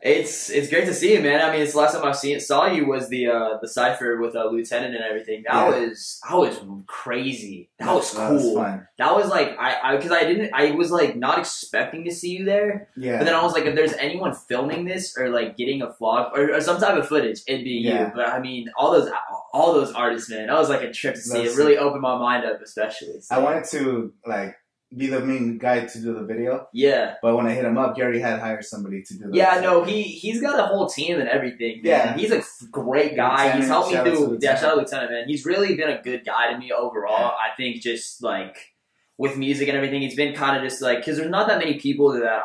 It's great to see you, man. I mean, it's the last time saw you was the cipher with Lieutenant and everything. That was crazy. That was cool. That was fun. That was like I was like not expecting to see you there. Yeah. But then I was like, if there's anyone filming this or like getting a vlog or some type of footage, it'd be you. But I mean, all those artists, man. That was like a trip to see. It really opened my mind up, especially. So. I wanted to like be the main guy to do the video. Yeah. But when I hit him up, he already had hired somebody to do the Yeah, no, he's got a whole team and everything, man. Yeah. He's a great guy. He's helped me through shout out Lieutenant, man. He's really been a good guy to me overall. Yeah. I think just like with music and everything, he's been kind of just like, because there's not that many people that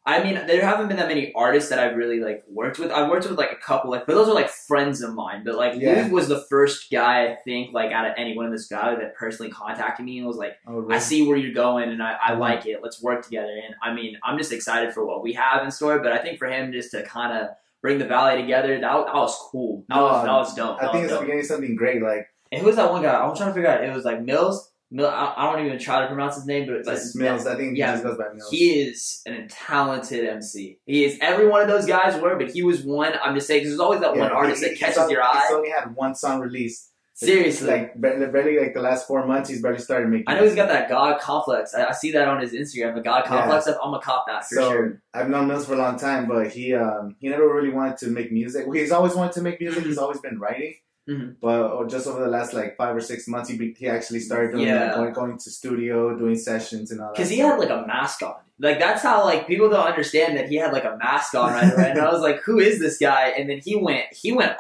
I mean, there haven't been that many artists that I've really like worked with. I've worked with like a couple, like, but those are like friends of mine. But like, Luke was the first guy I think, like, out of anyone in this guy that personally contacted me and was like, oh, really? I see where you're going and I like it. Let's work together. And I mean, I'm just excited for what we have in store. But I think for him just to kind of bring the Valley together, that was cool. That was dope. I think it's beginning something great. Like, and who was that one guy? I'm trying to figure out. It was like Mills. I don't even try to pronounce his name, but it's Mills. I think he just goes by Mills. He is a talented MC. He is. Every one of those guys were, but he was one. I'm just saying, because there's always that one artist that catches your eye. He's only had one song released. Seriously, like barely like the last 4 months, he's barely started making. I know he's got that God complex. I see that on his Instagram. The God complex. I'm gonna cop that for sure. I've known Mills for a long time, but he never really wanted to make music. He's always wanted to make music. He's always been writing. Mm-hmm. But just over the last like 5 or 6 months, he actually started doing going to studio, doing sessions and all that. Because he had like a mask on. Like that's how like people don't understand that he had like a mask on right away. And I was like, who is this guy? And then he went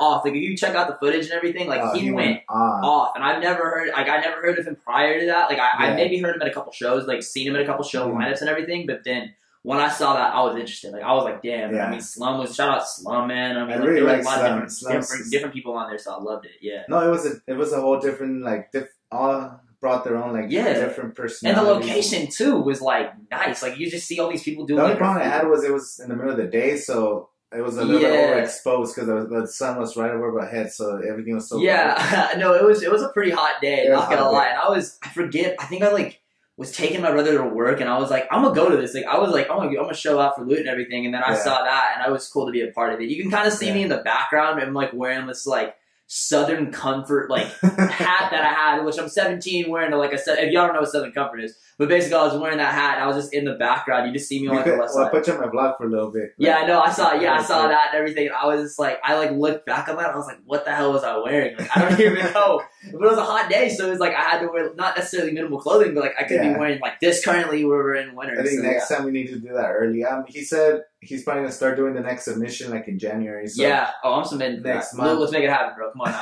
off. Like if you check out the footage and everything, like he went off. And I never heard of him prior to that. Like I maybe heard him at a couple shows, like seen him at a couple show lineups and everything. But then when I saw that, I was interested. Like I was like, damn. Yeah. I mean, Slum was shout out Slum, man. I mean, I really there like were a lot of Slum. different people on there, so I loved it. Yeah. No, it was a whole different like all brought their own like different personalities. And the location too was like nice. Like you just see all these people doing. The only problem I had was it was in the middle of the day, so it was a little bit overexposed because the sun was right over my head, so everything was so. Yeah, no, it was a pretty hot day. Not gonna lie, and I think I like was taking my brother to work, and I was like, I'm gonna go to this. Like I was like, I'm gonna show out for loot and everything, and then I saw that, and it was cool to be a part of it. You can kind of see me in the background. I'm like wearing this like Southern Comfort like hat that I had, which I'm 17 wearing. Like if y'all don't know what Southern Comfort is, but basically I was wearing that hat. And I was just in the background. You just see me on the west side. I put you on my vlog for a little bit. Yeah, I know. I saw that and everything. I was just like, I like looked back on that. And I was like, what the hell was I wearing? Like I don't even know. But it was a hot day, so it was like I had to wear not necessarily minimal clothing, but like I could be wearing like this. Currently, we're in winter. I think next time we need to do that early. He said he's probably gonna start doing the next submission like in January. So I'm submitting next month. Let's make it happen, bro. Come on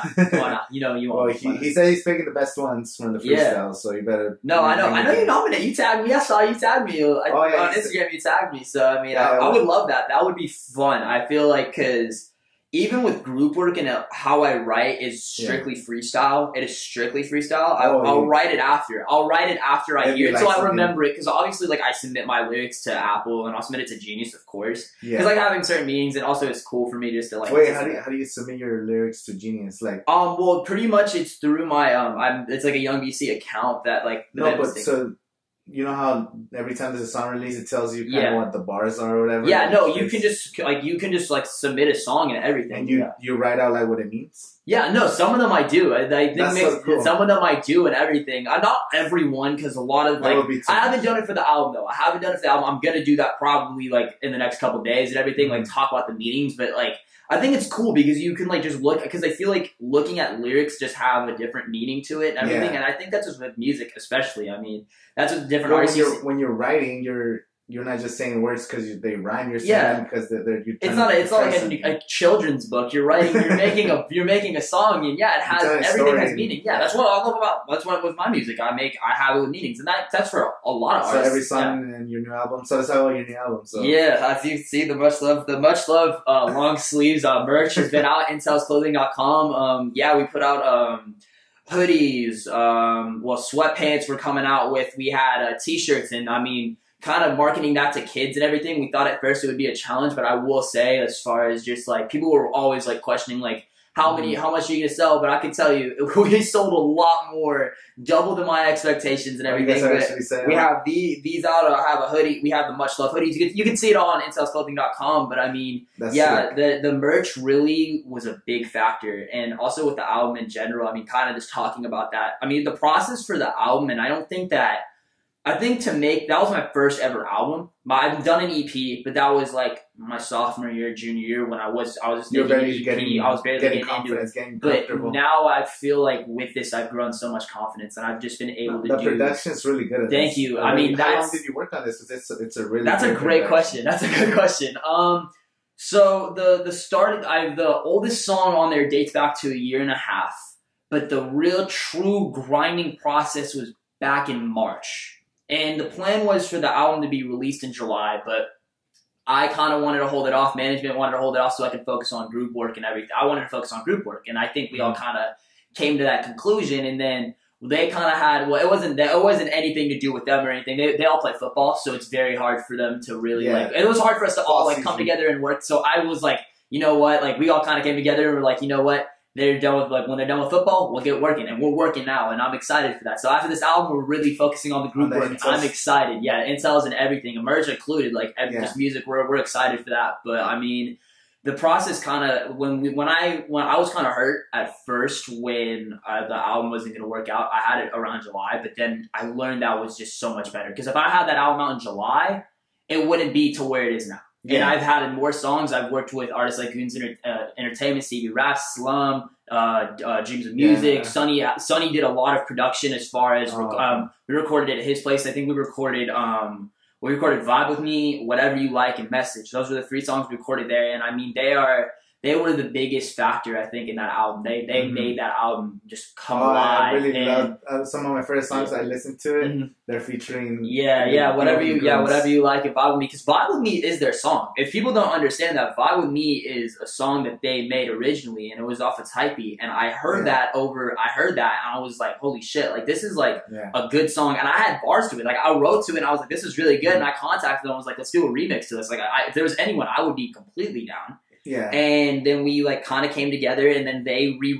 now. You know you want. Well, he said he's picking the best ones from the freestyle, so you better. No, I know you nominate. You tagged me. I saw you tagged me on Instagram. You tagged me, so I mean, I would love that. That would be fun. I feel like because. Even with group work and how I write is strictly freestyle. It is strictly freestyle. I'll write it after. I'll write it after I hear it, so I remember it. Because obviously, like I submit my lyrics to Apple and I'll submit it to Genius, of course. Because like having certain meetings, and also it's cool for me just to like. Wait, how do you submit your lyrics to Genius? Like, well, pretty much it's through my it's like a Young BC account that like. So. You know how every time there's a song release, it tells you kind of what the bars are or whatever. Yeah, no, you can just submit a song and everything. And you write out like what it means. Yeah, no, some of them I do. I think so cool. Some of them I do and everything. Not every one because a lot of like I haven't done it for the album though. I haven't done it for the album. I'm gonna do that probably like in the next couple days and everything. Like talk about the meanings, but like. I think it's cool because you can like just look because I feel like looking at lyrics just have a different meaning to it and everything, and I think that's just with music especially. I mean, that's what different artists. When you're writing, you're not just saying words because they rhyme. You're saying them because they're. It's not like a children's book. You're writing. You're making a song, and it has everything has meaning. Yeah, that's what I love about. That's what with my music I have it with meanings, and that's for a lot of artists. So every song in your new album. So that's how your new album. So as you see, the much love long sleeves merch has been out at intelsclothing.com. We put out hoodies. Sweatpants we're coming out with. We had t-shirts, and I mean. Kind of marketing that to kids and everything. We thought at first it would be a challenge, but I will say as far as just like people were always like questioning like how much are you gonna sell? But I can tell you, we sold a lot more, double than my expectations and everything. We have these out. I have a hoodie. We have the Much Love hoodies. You can see it all on incelsclothing.com. But I mean, the merch really was a big factor, and also with the album in general. I mean, kind of just talking about that. I mean, the process for the album, and I think to make, that was my first ever album. I've done an EP, but that was like my sophomore year, junior year when I was just making an EP. I was barely getting into it. But now I feel like with this, I've grown so much confidence, and I've just been able to do. The production's really good. Thank you. I mean, how long did you work on this? It's a really. That's a great question. That's a good question. So the oldest song on there dates back to 1.5 years, but the real true grinding process was back in March. And the plan was for the album to be released in July, but I kind of wanted to hold it off. Management wanted to hold it off so I could focus on group work and everything. I wanted to focus on group work, and I think we all kind of came to that conclusion. And then they kind of had, well, it wasn't anything to do with them or anything. They all play football, so it's very hard for them to really it was hard for us to all like come together and work. So I was like, you know what? Like we all kind of came together and we're like, you know what? They're done with when they're done with football, we'll get working, and we're working now, and I'm excited for that. So after this album, we're really focusing on the group work. I'm excited, incels and everything, merch included, like just music. We're excited for that. But I mean, the process kind of when I was kind of hurt at first when the album wasn't going to work out. I had it around July, but then I learned that was just so much better because if I had that album out in July, it wouldn't be to where it is now. And I've had more songs. I've worked with artists like Goons Entertainment, Stevie Raps, Slum, Dreams of Music. Sonny did a lot of production as far as we recorded at his place. I think we recorded Vibe With Me, Whatever You Like, and Message. Those were the 3 songs we recorded there. And I mean, they were the biggest factor, I think, in that album. They made that album just come alive. I really love some of my first songs. I listened to it. They're featuring whatever you like and Vibe With Me, because Vibe With Me is their song. If people don't understand that, Vibe With Me is a song that they made originally, and it was off of Typey. And I heard that, and I was like, holy shit, like this is like a good song. And I had bars to it. Like I wrote to it, and I was like, this is really good. And I contacted them. I was like, let's do a remix to this. Like if there was anyone, I would be completely down. Yeah. And then we like kind of came together, and then they pretty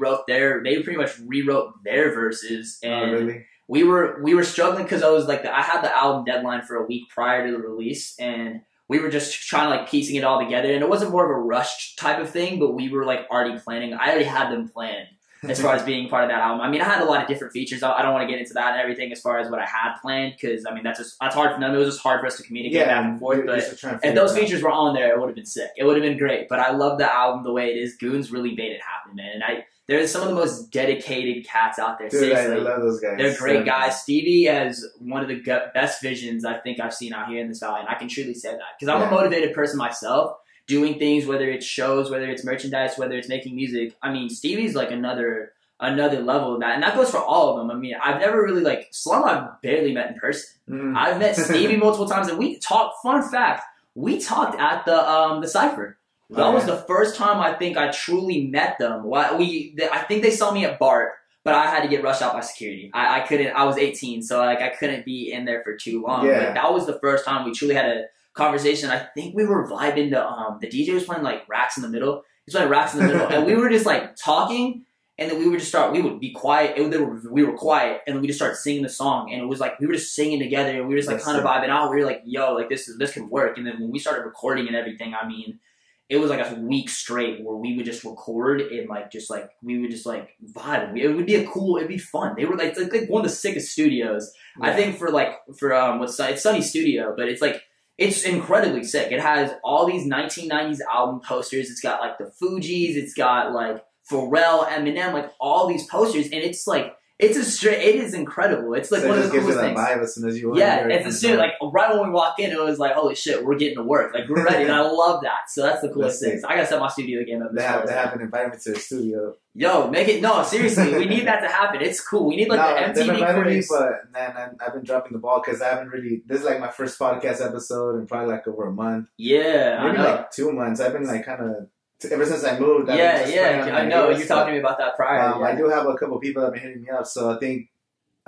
much rewrote their verses. And really? we were struggling because I had the album deadline for a week prior to the release, and we were just trying to like piecing it all together. And it wasn't more of a rush type of thing, but we were like already planning. I already had them planned as far as being part of that album. I mean, I had a lot of different features. I don't want to get into that and everything as far as what I had planned, because I mean that's hard for them. It was just hard for us to communicate back and forth. But if those features were on there, it would have been sick. It would have been great. But I love the album the way it is. Goons really made it happen, man. And there's some of the most dedicated cats out there. Dude, seriously, I love those guys. They're great guys. Stevie has one of the best visions I think I've seen out here in this valley, and I can truly say that because I'm a motivated person myself. Doing things, whether it's shows, whether it's merchandise, whether it's making music. I mean, Stevie's like another level of that, and that goes for all of them. I mean, I've never really Slum. I've barely met in person. I've met Stevie multiple times, and we talked. Fun fact: we talked at the Cypher. That was the first time I think I truly met them. I think they saw me at BART, but I had to get rushed out by security. I couldn't. I was 18, so I couldn't be in there for too long. But that was the first time we truly had a conversation. I think we were vibing to the DJ was playing like Racks in the Middle. He was playing Racks in the Middle, and we were just like talking. And then we would be quiet. We were quiet, and then we just start singing the song. And it was like we were just singing together, and we were just like kind of vibing out. We were like, "Yo, like this can work." And then when we started recording and everything, I mean, it was like a week straight where we would just record and we would just vibe. It'd be fun. They were like one of the sickest studios. I think it's Sunny Studio, but it's incredibly sick. It has all these 1990s album posters. It's got like the Fugees. It's got like Pharrell, Eminem, like all these posters, and it is incredible. It's like one of the coolest things. Vibe as soon as you like right when we walk in, it was like, holy shit, we're getting to work. Like we're ready, and I love that. So that's the coolest thing. So I gotta set my studio game up. They haven't invited me to the studio. Yo, make it seriously. We need that to happen. It's cool. We need the MTV craze. But man, I've been dropping the ball because I haven't really. This is like my first podcast episode in probably like over a month. Yeah, maybe like 2 months. I've been like kind of. Ever since I moved, I know. You're talking to me about that prior. I do have a couple people that have been hitting me up, so I think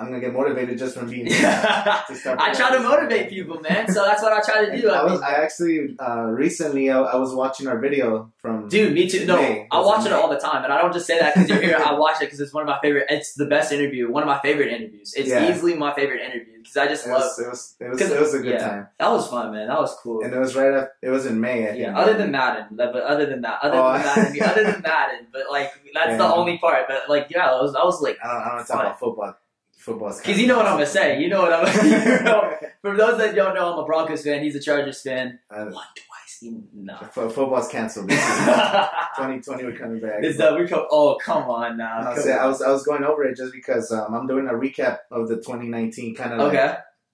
I'm gonna get motivated just from being. I try to motivate people, man. So that's what I try to do. I actually recently I was watching our video from. Dude, me too. No, I watch it all the time, and I don't just say that because you're here. I watch it because it's one of my favorite. It's the best interview. One of my favorite interviews. It's easily my favorite interview because I just love. It was a good time. That was fun, man. That was cool. And it was right after. It was in May. I think. Other than Madden, but other than Madden, but like that's the only part. But like, that was like. I don't talk about football. Because you know what I'm gonna say. You know what I'm gonna say. For those that don't know, I'm a Broncos fan. He's a Chargers fan. What do I see? No. Football's canceled. 2020 we're coming back. Oh, come on now. I was going over it just because I'm doing a recap of the 2019 kind of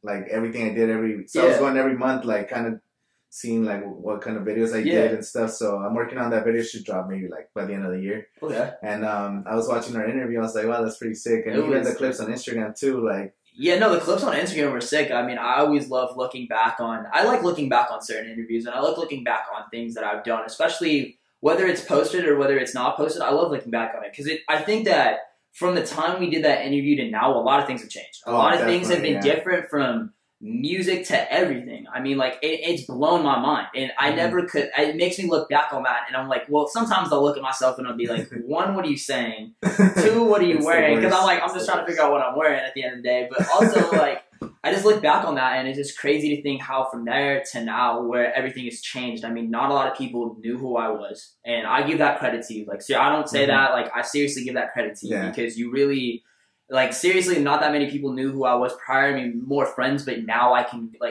like everything I did I was going every month, like kind of seeing like what kind of videos I did and stuff. So I'm working on that video. Should drop maybe like by the end of the year. Okay. And I was watching our interview. I was like, wow, that's pretty sick. And even the clips on Instagram too, like. Yeah, no, the clips on Instagram were sick. I mean, I always love looking back on. I like looking back on certain interviews, and I like looking back on things that I've done, especially whether it's posted or whether it's not posted. I love looking back on it because I think that from the time we did that interview to now, a lot of things have changed. A lot of things have been different from music to everything. I mean, like it's blown my mind, and I never could. It makes me look back on that, and I'm like, well, sometimes I'll look at myself and I'll be like, one, what are you saying? Two, what are you wearing? Because I'm just trying to figure out what I'm wearing at the end of the day. But also, like, I just look back on that, and it's just crazy to think how from there to now, where everything has changed. I mean, not a lot of people knew who I was, and I give that credit to you. Like, so I don't say that. Like, I seriously give that credit to you because you really. Like, seriously, not that many people knew who I was prior. I mean, more friends, but now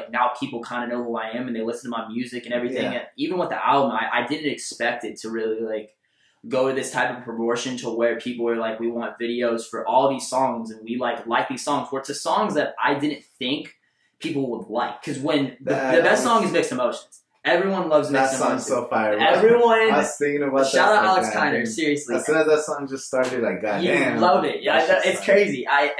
now people kind of know who I am and they listen to my music and everything. Yeah. And even with the album, I didn't expect it to really, like, go to this type of proportion to where people were like, we want videos for all these songs and we, like these songs. Where to songs that I didn't think people would like. Because when the best song is Mixed Emotions. Everyone loves Mixed Emotions. That song's so fire. Everyone. I was thinking about that. Shout out Alex Kiner, seriously. As soon as that song just started, like, goddamn. You love it. Yeah, it's crazy. I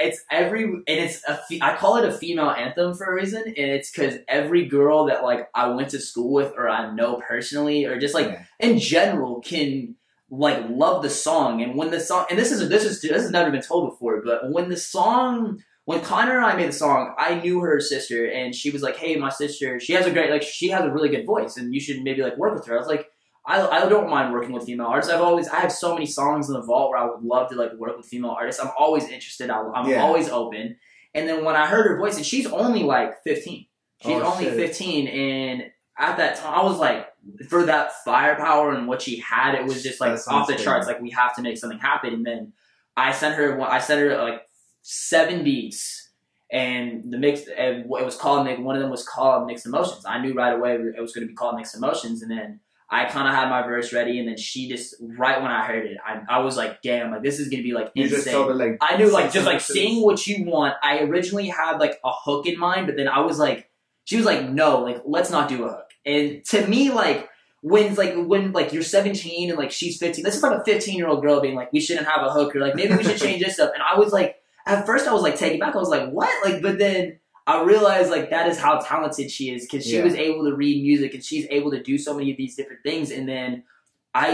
call it a female anthem for a reason, and it's because every girl that, like, I went to school with or I know personally or just, like, in general can, like, love the song. And when the song, and this has never been told before, but when Connor and I made the song, I knew her sister, and she was like, hey, my sister, she has a really good voice, and you should maybe, like, work with her. I was like, I don't mind working with female artists. I have so many songs in the vault where I would love to, like, work with female artists. I'm always interested. I'm always open. And then when I heard her voice, and she's only, like, 15. She's only 15, and at that time, I was like, for that firepower and what she had, it was just, like, off the charts. Like, we have to make something happen. And then I sent her, like, 7 beats, and the mix. It was called. One of them was called Mixed Emotions. I knew right away it was going to be called Mixed Emotions, and then I kind of had my verse ready, and then she just right when I heard it, I was like, "Damn! Like this is going to be like insane." You just told her, like, I knew like just like sing what you want. I originally had like a hook in mind, but then I was like, she was like, "No, like let's not do a hook." And to me, like. When you're 17 and like she's 15, this is like a 15-year-old girl being like, we shouldn't have a hook, or like maybe we should change this up. And I was like, at first I was like taken back. I was like, what? Like, but then I realized like that is how talented she is because she was able to read music and she's able to do so many of these different things. And then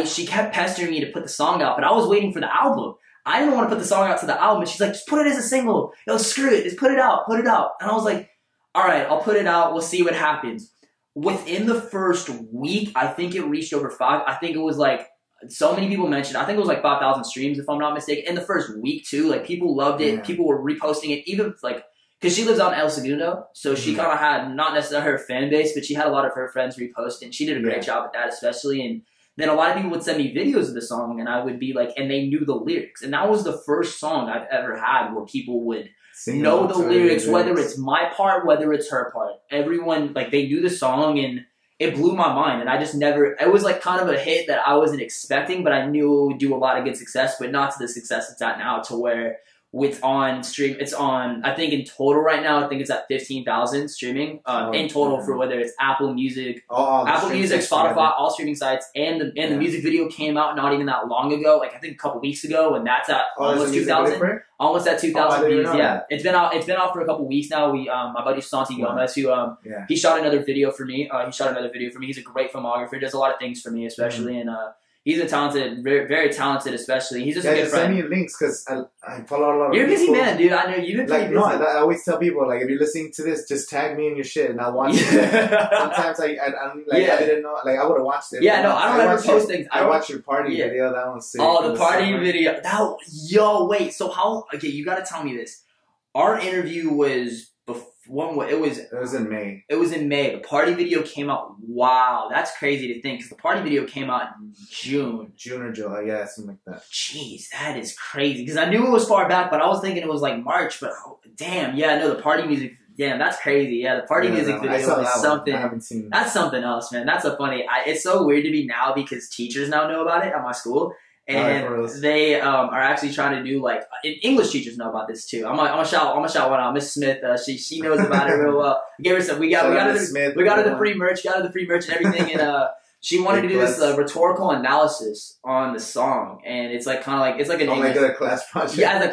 she kept pestering me to put the song out, but I was waiting for the album. I didn't want to put the song out to the album. And she's like, just put it as a single. Yo, screw it. Just put it out. And I was like, all right, I'll put it out. We'll see what happens. Within the first week, I think it reached over 5. I think it was like, so many people mentioned, I think it was like 5,000 streams if I'm not mistaken. In the first week too, like people loved it. Yeah. People were reposting it, even like, because she lives out in El Segundo. So she kind of had, not necessarily her fan base, but she had a lot of her friends repost it. And she did a great job at that, especially. And then a lot of people would send me videos of the song and I would be like, and they knew the lyrics. And that was the first song I've ever had where people would know the lyrics, whether it's my part, whether it's her part. Everyone, like, they knew the song, and it blew my mind. And I just never, it was like kind of a hit that I wasn't expecting, but I knew it would do a lot of good success, but not to the success it's at now, to where it's on stream. It's on, I think in total right now, I think it's at 15,000 streaming in total for whether it's Apple Music, Apple Music, Spotify, all streaming sites, and the music video came out not even that long ago, like I think a couple weeks ago, and that's at almost 2,000. Almost at 2,000 views. Yeah, it's been out for a couple weeks now. We my buddy Santi Gomez, who he shot another video for me. He's a great filmographer. Does a lot of things for me, especially and He's a talented, very, very talented, especially. He's just a good friend. Send me links because I follow a lot of You're a busy people. man, dude. I know you've been pretty busy. No, I always tell people, like, if you're listening to this, just tag me in your shit and I'll watch it. Sometimes I didn't know, like, I would have watched it. Yeah, no, I don't ever post things. I watched your party video. That one's sick. Oh, the party video. Wait. So how? Okay, you got to tell me this. Our interview was it was in May. It was in May. The party video came out. Wow, that's crazy to think because the party video came out in June or July, yeah, something like that. Jeez, that is crazy because I knew it was far back, but I was thinking it was like March. But damn, yeah, no, the party music. Damn, that's crazy. Yeah, the party music video is something. I haven't seen that. That's something else, man. That's a funny. It's so weird to me now because teachers now know about it at my school. And they are actually trying to do like English teachers know about this too. I'm gonna shout one out. Miss Smith, she knows about it real well. We gave her some. We got her the free merch. Got her the free merch and everything. And she wanted to do this rhetorical analysis on the song, and it's like kind of like it's like an a class project. Yeah, as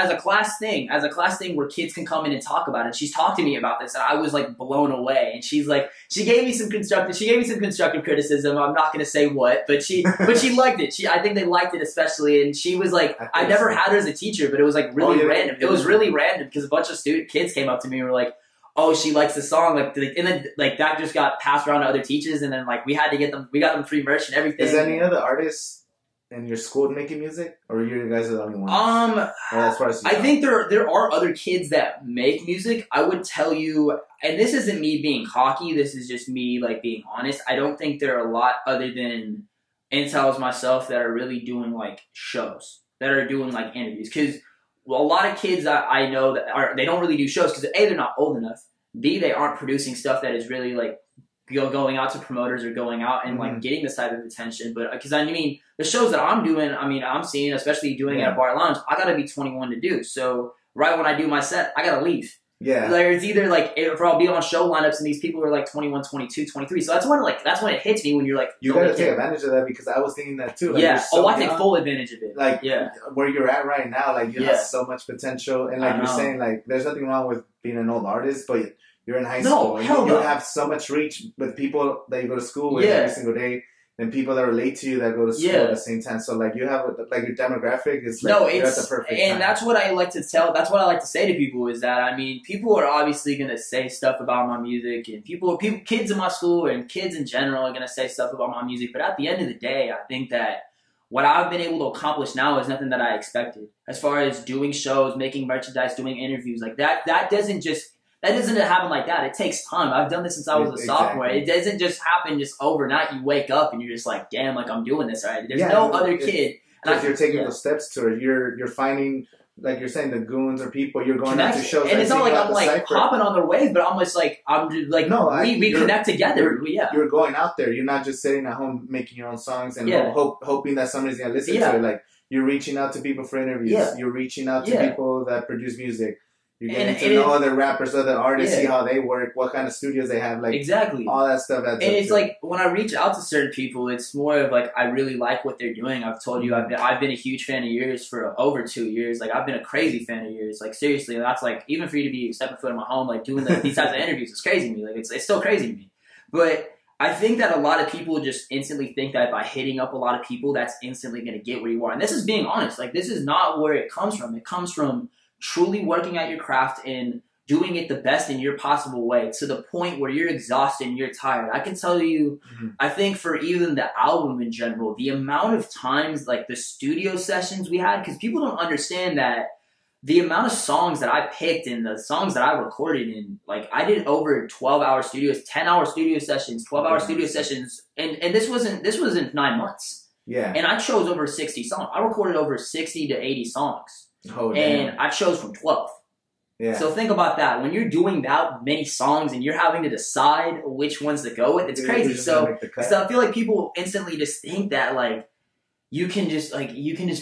a class thing where kids can come in and talk about it. And she's talked to me about this, and I was like blown away. And she's like, she gave me some constructive criticism. I'm not gonna say what, but she liked it. I think they liked it especially, and she was like, I never had her as a teacher, but it was like really random. It was really random because a bunch of kids came up to me and were like, oh, she likes the song, like, and then like that just got passed around to other teachers, and then like we got them free merch and everything. Is there any other artists in your school making music, or you guys are the only ones? As far as I think there are other kids that make music. I would tell you, and this isn't me being cocky. This is just me like being honest. I don't think there are a lot other than Intels myself that are really doing like shows, that are doing like interviews, because. Well, a lot of kids that I know they don't really do shows because A, they're not old enough. B, they aren't producing stuff that is really like going out to promoters or going out and like getting this type of attention. But because I mean, the shows that I'm doing, I'm seeing, especially doing at a bar lounge, I gotta be 21 to do. So right when I do my set, I gotta leave. Yeah. Like it's either like if I'll be on show lineups and these people are like 21, 22, 23. So that's when it hits me when you're like you gotta take advantage of that because I was thinking that too. Like, yeah. I take full advantage of it. Like where you're at right now, like you have so much potential, and like you're saying, like there's nothing wrong with being an old artist, but you're in high school. You have so much reach with people that you go to school with every single day. And people that relate to you that go to school at the same time. So like you have like your demographic is like you're at the perfect time. That's what I like to tell. That's what I like to say to people is that I mean people are obviously gonna say stuff about my music, and kids in my school and kids in general are gonna say stuff about my music. But at the end of the day, I think that what I've been able to accomplish now is nothing that I expected. As far as doing shows, making merchandise, doing interviews like that doesn't happen like that. It takes time. I've done this since I was a sophomore. It doesn't just happen just overnight. You wake up and you're just like, damn, like I'm doing this already. There's no other kid. Because you're taking those steps to it. You're finding, like you're saying, the goons or people. You're going out to shows. And it's not like I'm like hopping on their wave, but I'm just like, we connect together. You're going out there. You're not just sitting at home making your own songs and hoping that somebody's going to listen to it. Like you're reaching out to people for interviews. Yeah. You're reaching out to people that produce music. You're getting to know other rappers, other artists, see how they work, what kind of studios they have, like all that stuff. And it's like when I reach out to certain people, it's more of like I really like what they're doing. I've told you I've been a huge fan of yours for over 2 years. Like I've been a crazy fan of yours. Like seriously, that's like even for you to be stepping foot in my home, like doing these types of interviews, it's crazy to me. Like it's still crazy to me. But I think that a lot of people just instantly think that by hitting up a lot of people, that's instantly going to get where you are. And this is being honest. Like this is not where it comes from. It comes from truly working at your craft and doing it the best in your possible way to the point where you're exhausted and you're tired. I can tell you, I think for even the album in general, the amount of times, like the studio sessions we had, because people don't understand that the amount of songs that I picked and the songs that I recorded in, like I did over 12-hour studios, 10-hour studio sessions, 12-hour studio sessions, and this wasn't 9 months. Yeah. And I chose over 60 songs. I recorded over 60 to 80 songs. And I chose from 12. Yeah. So think about that. When you're doing that many songs and you're having to decide which ones to go with, it's crazy. So I feel like people instantly just think that like you can just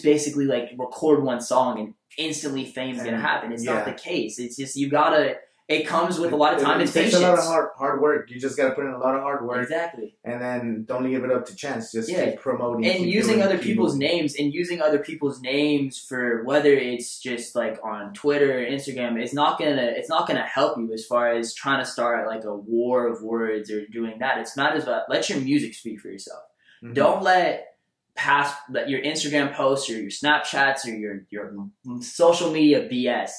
basically like record one song and instantly fame's gonna happen. It's not the case. It's just it comes with a lot of time and patience. It takes a lot of hard work. You just got to put in a lot of hard work. Exactly. And then don't leave it up to chance. Just keep promoting. And using other people's names for whether it's just like on Twitter or Instagram, it's not gonna help you as far as trying to start like a war of words or doing that. It's not as about let your music speak for yourself. Don't let past that your Instagram posts or your Snapchats or your social media BS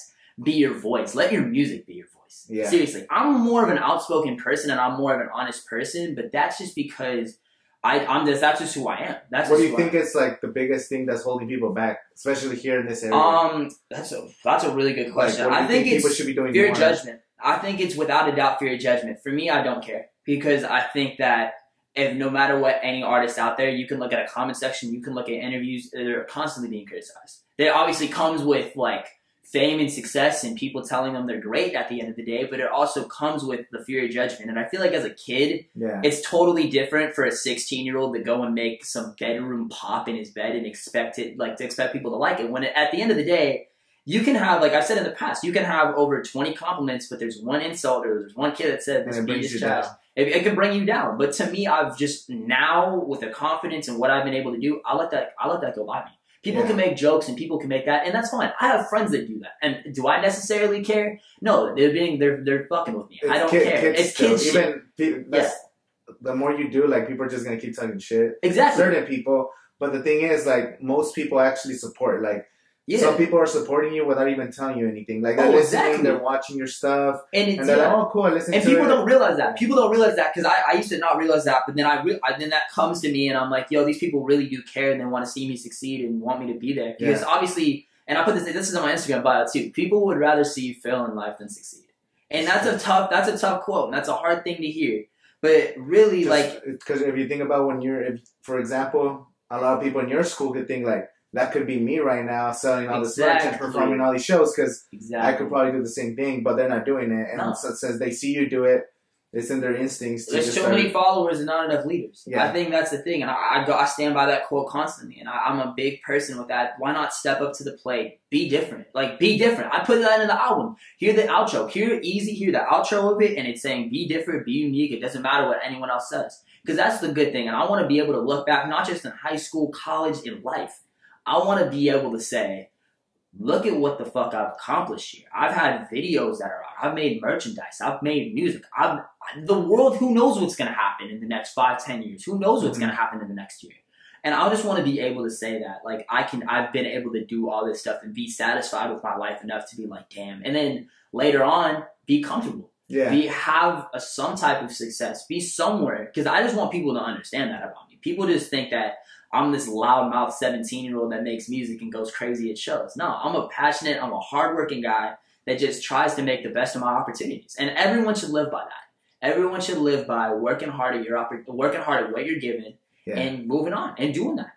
be your voice. Let your music be your voice. Yeah. Seriously, I'm more of an outspoken person and I'm more of an honest person, but that's just because that's just who I am. That's what do you think is like the biggest thing that's holding people back, especially here in this area? That's a really good question. Like, I think people should be doing fear more? of judgment. I think it's without a doubt fear of judgment. For me, I don't care because I think that if no matter what any artist out there, you can look at a comment section, you can look at interviews, they're constantly being criticized. That obviously comes with like fame and success and people telling them they're great at the end of the day, but it also comes with the fear of judgment. And I feel like as a kid, it's totally different for a 16-year-old to go and make some bedroom pop in his bed and expect people to like it. When at the end of the day, you can have, like I've said in the past, you can have over 20 compliments, but there's one insult or there's one kid that said this beat is trash. It can bring you down. But to me, I've just now with the confidence and what I've been able to do, I let that go by me. People can make jokes and people can make that, and that's fine. I have friends that do that. And do I necessarily care? No, they're fucking with me. I don't care. It's kids shit. The more you do, like, people are just gonna keep talking shit. Exactly. Certain people. But the thing is, like, most people actually support. Like, some people are supporting you without even telling you anything. Like, they're listening, they're watching your stuff, and they're like, "Oh, cool, I listen to it." And people don't realize that. People don't realize that because I used to not realize that, but then then that comes to me, and I'm like, "Yo, these people really do care, and they want to see me succeed and want me to be there." Because obviously, and I put this is on my Instagram bio too. People would rather see you fail in life than succeed, and that's a tough quote, and that's a hard thing to hear. But really, because if you think about for example, a lot of people in your school could think like, that could be me right now selling all this merch and performing all these shows because I could probably do the same thing, but they're not doing it. And so since they see you do it, it's in their instincts. There's too many followers and not enough leaders. Yeah. I think that's the thing. And I stand by that quote constantly. And I'm a big person with that. Why not step up to the plate? Be different. Like, be different. I put that in the album. Hear the outro. Hear the outro of it. And it's saying, be different, be unique. It doesn't matter what anyone else says. Because that's the good thing. And I want to be able to look back, not just in high school, college, in life. I want to be able to say, look at what the fuck I've accomplished here. I've had videos that are out. I've made merchandise. I've made music. The world, who knows what's going to happen in the next 5-10 years? Who knows what's going to happen in the next year? And I just want to be able to say that. Like, I've been able to do all this stuff and be satisfied with my life enough to be like, damn. And then later on, be comfortable. Yeah. Have some type of success. Be somewhere. Because I just want people to understand that about me. People just think that I'm this loudmouth 17-year-old that makes music and goes crazy at shows. No, I'm a hardworking guy that just tries to make the best of my opportunities. And everyone should live by that. Everyone should live by working hard at what you're given and moving on and doing that.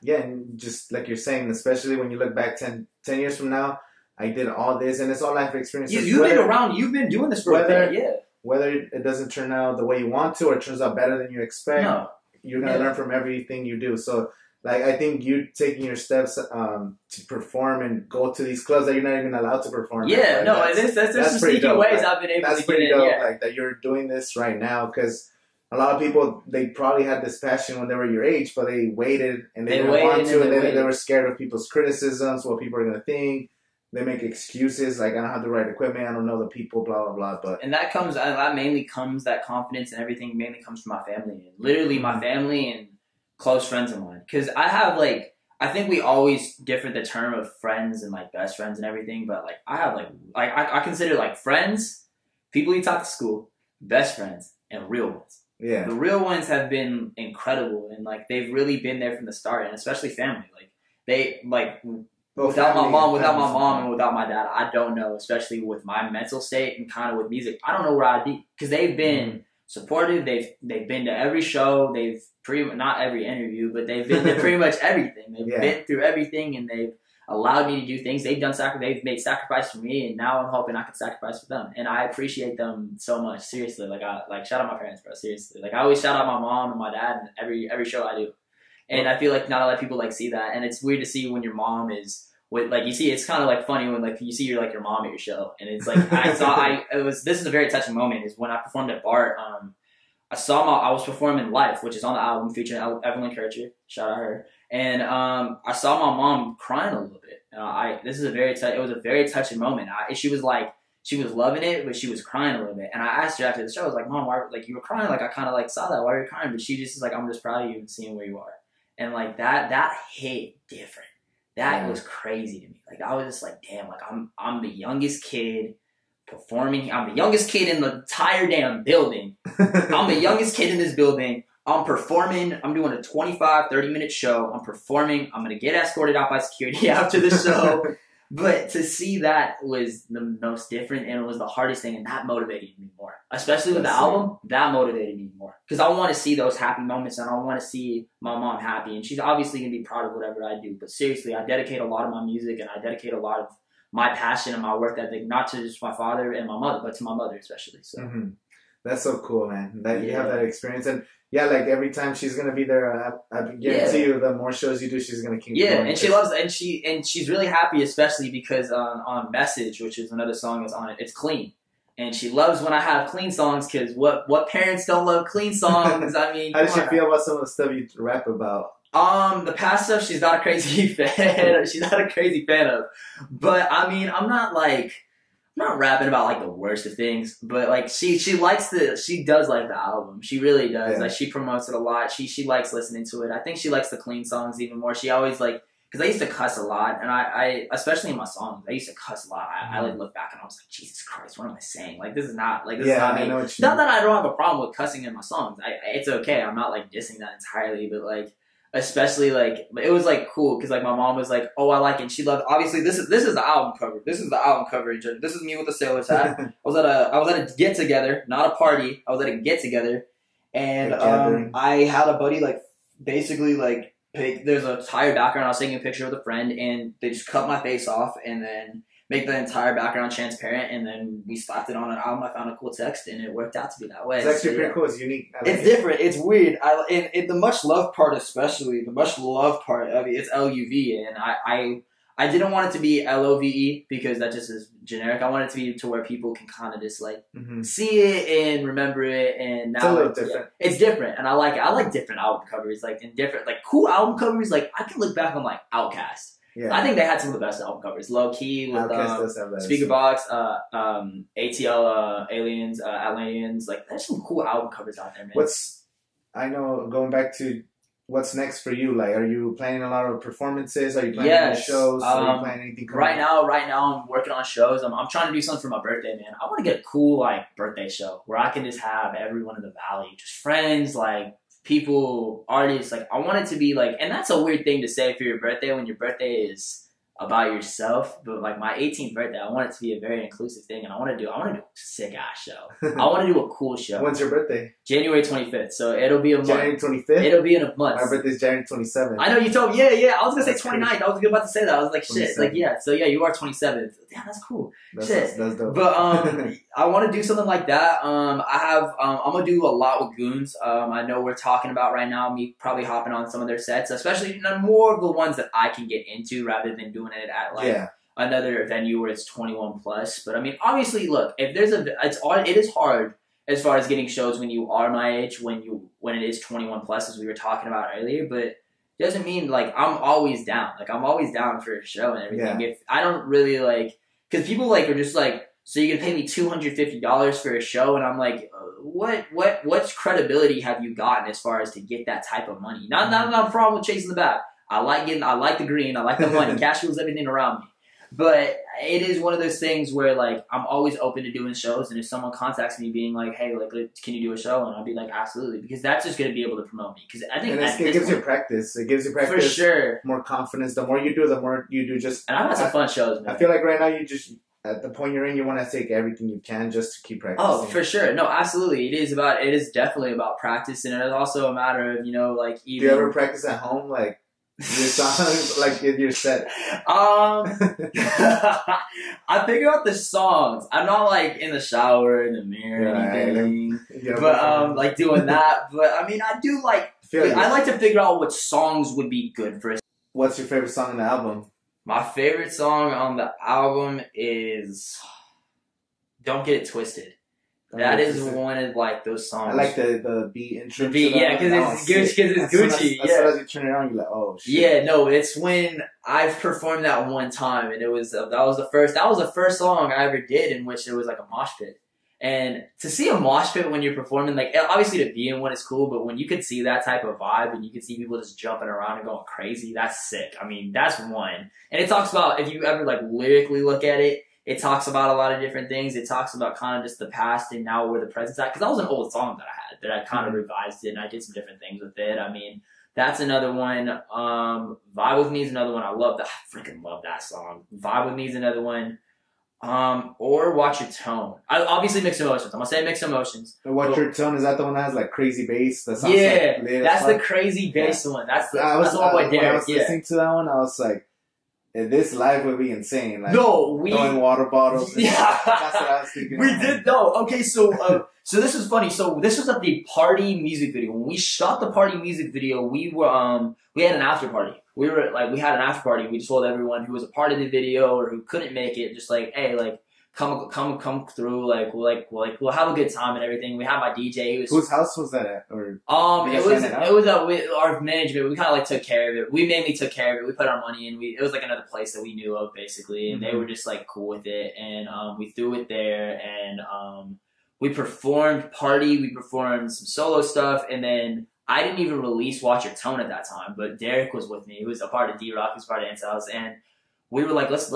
Yeah, and just like you're saying, especially when you look back 10 years from now, I did all this, and it's all life experiences. You've been around. You've been doing this for a bit, Whether it doesn't turn out the way you want to or it turns out better than you expect, you're going to learn from everything you do. So, like, I think you taking your steps to perform and go to these clubs that you're not even allowed to perform. Yeah, there's some sneaky ways I've been able to get in. That's pretty dope, like, that you're doing this right now, because a lot of people, they probably had this passion when they were your age, but they waited and they didn't want to, and they were scared of people's criticisms, what people are going to think. They make excuses like, I don't have the right equipment, I don't know the people, blah blah blah. But that confidence and everything mainly comes from my family, and literally my family and close friends of mine. Because I have I think we always differ the term of friends and like best friends and everything, but like I have I consider like friends, people you talk to school, best friends, and real ones. Yeah, the real ones have been incredible, and like they've really been there from the start, and especially family. Like they without my mom and without my dad, I don't know, especially with my mental state and kind of with music, I don't know where I'd be. Because they've been supportive. They've been to every show. They've not every interview, but they've been to pretty much everything. They've been through everything, and they've allowed me to do things. They've made sacrifice for me, and now I'm hoping I can sacrifice for them. And I appreciate them so much. Seriously, shout out my parents, bro. Seriously, I always shout out my mom and my dad in every show I do. And I feel like not a lot of people see that, and it's weird to see when your mom is you see, it's kind of funny when you see your mom at your show, and it's this is a very touching moment. Is when I performed at BART. I was performing Life, which is on the album featuring Evelyn Kircher, shout out her, and I saw my mom crying a little bit. It was a very touching moment. She was loving it, but she was crying a little bit. And I asked her after the show, I was like, Mom, why, you were crying? I kind of saw that. Why were you crying? But she just is like, I'm just proud of you and seeing where you are. and like that hit different. That was crazy to me. Like I was just like, damn, like I'm the youngest kid performing. I'm the youngest kid in the entire damn building. I'm the youngest kid in this building. I'm performing. I'm doing a 25, 30-minute show. I'm performing. I'm going to get escorted out by security after the show. But to see that was the most different, and it was the hardest thing, and that motivated me more. Especially with the album, that motivated me more. Because I want to see those happy moments, and I want to see my mom happy. And she's obviously going to be proud of whatever I do. But seriously, I dedicate a lot of my music, and I dedicate a lot of my passion and my work ethic, not to just my father and my mother, but to my mother especially. So That's so cool, man. That you have that experience. And yeah, like every time she's gonna be there, I guarantee you, the more shows you do, she's gonna keep going. And she loves, and she's really happy, especially because on Message, which is another song that's on it, it's clean, and she loves when I have clean songs, because what parents don't love clean songs? I mean, how does she feel about some of the stuff you rap about? The past stuff, she's not a crazy fan. She's not a crazy fan of, but I mean, I'm not rapping about like the worst of things, but like she does like the album. She really does. Yeah. Like she promotes it a lot. She likes listening to it. I think she likes the clean songs even more. She always like, because I used to cuss a lot, and I especially in my songs, I used to cuss a lot. I like look back and I was like, Jesus Christ, what am I saying? Like this is not me. Not that I don't have a problem with cussing in my songs. It's okay. I'm not like dissing that entirely, but like, especially like it was like cool because like my mom was like, oh, I like it. And she loved, obviously this is the album cover. This is the album cover. This is me with the sailor's hat. I was at a get together, not a party. I was at a get together, and I had a buddy like basically like there's a entire background. I was taking a picture with a friend, and they just cut my face off and then make the entire background transparent, and then we slapped it on an album. I found a cool text, and it worked out to be that way. It's actually pretty cool. It's unique. It's different. It's weird. And the much love part, especially the much love part. I mean, it's LUV, and I didn't want it to be LOVE because that just is generic. I want it to be to where people can kind of just like see it and remember it. And now it's a little different. Yeah, it's different, and I like it. I like different album covers, like in different like cool album covers. Like I can look back on like Outkast. Yeah. I think they had some of the best album covers. Low Key with Speakerbox, ATL, Aliens, Atlanteans. Like, there's some cool album covers out there, man. I know, going back to what's next for you, like, are you planning a lot of performances? Are you planning any shows? Are you planning anything coming right now, I'm working on shows. I'm trying to do something for my birthday, man. I want to get a cool, like, birthday show where I can just have everyone in the Valley, just friends, like, people, artists, like I want it to be like, and that's a weird thing to say for your birthday when your birthday is about yourself, but like my 18th birthday, I want it to be a very inclusive thing, and I want to do a sick ass show. I want to do a cool show. When's your birthday? January 25th, so it'll be a month. January 25th? It'll be in a month. My birthday's January 27th. I know you told me, yeah. I was gonna say 29th. I was about to say that. I was like, shit, like yeah. So yeah, you are 27th. Damn, that's cool. That's dope. But I want to do something like that. I'm gonna do a lot with Goons. I know we're talking about right now me probably hopping on some of their sets, especially more of the ones that I can get into rather than doing it at like another venue where it's 21 plus. But I mean, obviously, look, if there's it is hard as far as getting shows when you are my age, when it is 21 plus, as we were talking about earlier. But it doesn't mean like I'm always down. Like I'm always down for a show and everything. If I don't really like, because people like are just like, so you can pay me $250 for a show, and I'm like, what credibility have you gotten as far as to get that type of money? Not a problem with chasing the bag. I like the green, I like the money. Cash rules everything around me. But it is one of those things where like I'm always open to doing shows, and if someone contacts me being like, "Hey, like, can you do a show?" and I'll be like, "Absolutely," because that's just going to be able to promote me. Because I think it gives you practice. It gives you practice for sure, more confidence. The more you do, the more you do. Just and I've had some fun shows, man. I feel like right now you just at the point you're in, you want to take everything you can just to keep practicing. Oh, for sure. No, absolutely. It is definitely about practice, and it's also a matter of like even. Do you ever practice at home, like? Your songs, like in your set. I figure out the songs. I'm not like in the shower, in the mirror, or anything. But like doing that. But I mean, I do like. I like to figure out what songs would be good for us. What's your favorite song on the album? My favorite song on the album is "Don't Get It Twisted." That is one of like those songs. I like the beat intro. The beat, because it's Gucci. As soon as you turn it on, you're like, oh shit. Yeah, no, it's when I've performed that one time, and it was that was the first song I ever did in which it was like a mosh pit, And to see a mosh pit when you're performing, like, obviously to be in one is cool, but when you could see that type of vibe and you could see people just jumping around and going crazy, that's sick. I mean, that's one. And it talks about, if you ever, like, lyrically look at it, it talks about a lot of different things. It talks about kind of just the past and now where the present's at. Because that was an old song that I had, that I kind of revised it, and I did some different things with it. I mean, that's another one. Vibe With Me is another one. I freaking love that song. Vibe With Me is another one. Or Watch Your Tone. Obviously Mixed Emotions. I'm gonna say Mixed Emotions. Watch Your Tone, is that the one that has like crazy bass? That sounds that's the crazy bass one. That's the one by Derek. When I was listening to that one, I was like, this live would be insane. Like, throwing water bottles. That's what I was thinking. We did though. Okay, so this was funny. So this was at the party music video. When we shot the party music video, we had an after party. We had an after party. We just told everyone who was a part of the video or who couldn't make it, just like, hey, like, come through. Like, we'll have a good time and everything. We had my DJ. Whose house was that at? Or it was our management. We kind of like took care of it. We mainly took care of it. We put our money in. It was like another place that we knew of basically, and they were just like cool with it. And we threw it there, and we performed party. We performed some solo stuff, and then I didn't even release Watch Your Tone at that time, but Derek was with me. He was a part of D-Rock. He was part of Ant's House, and we were like, let's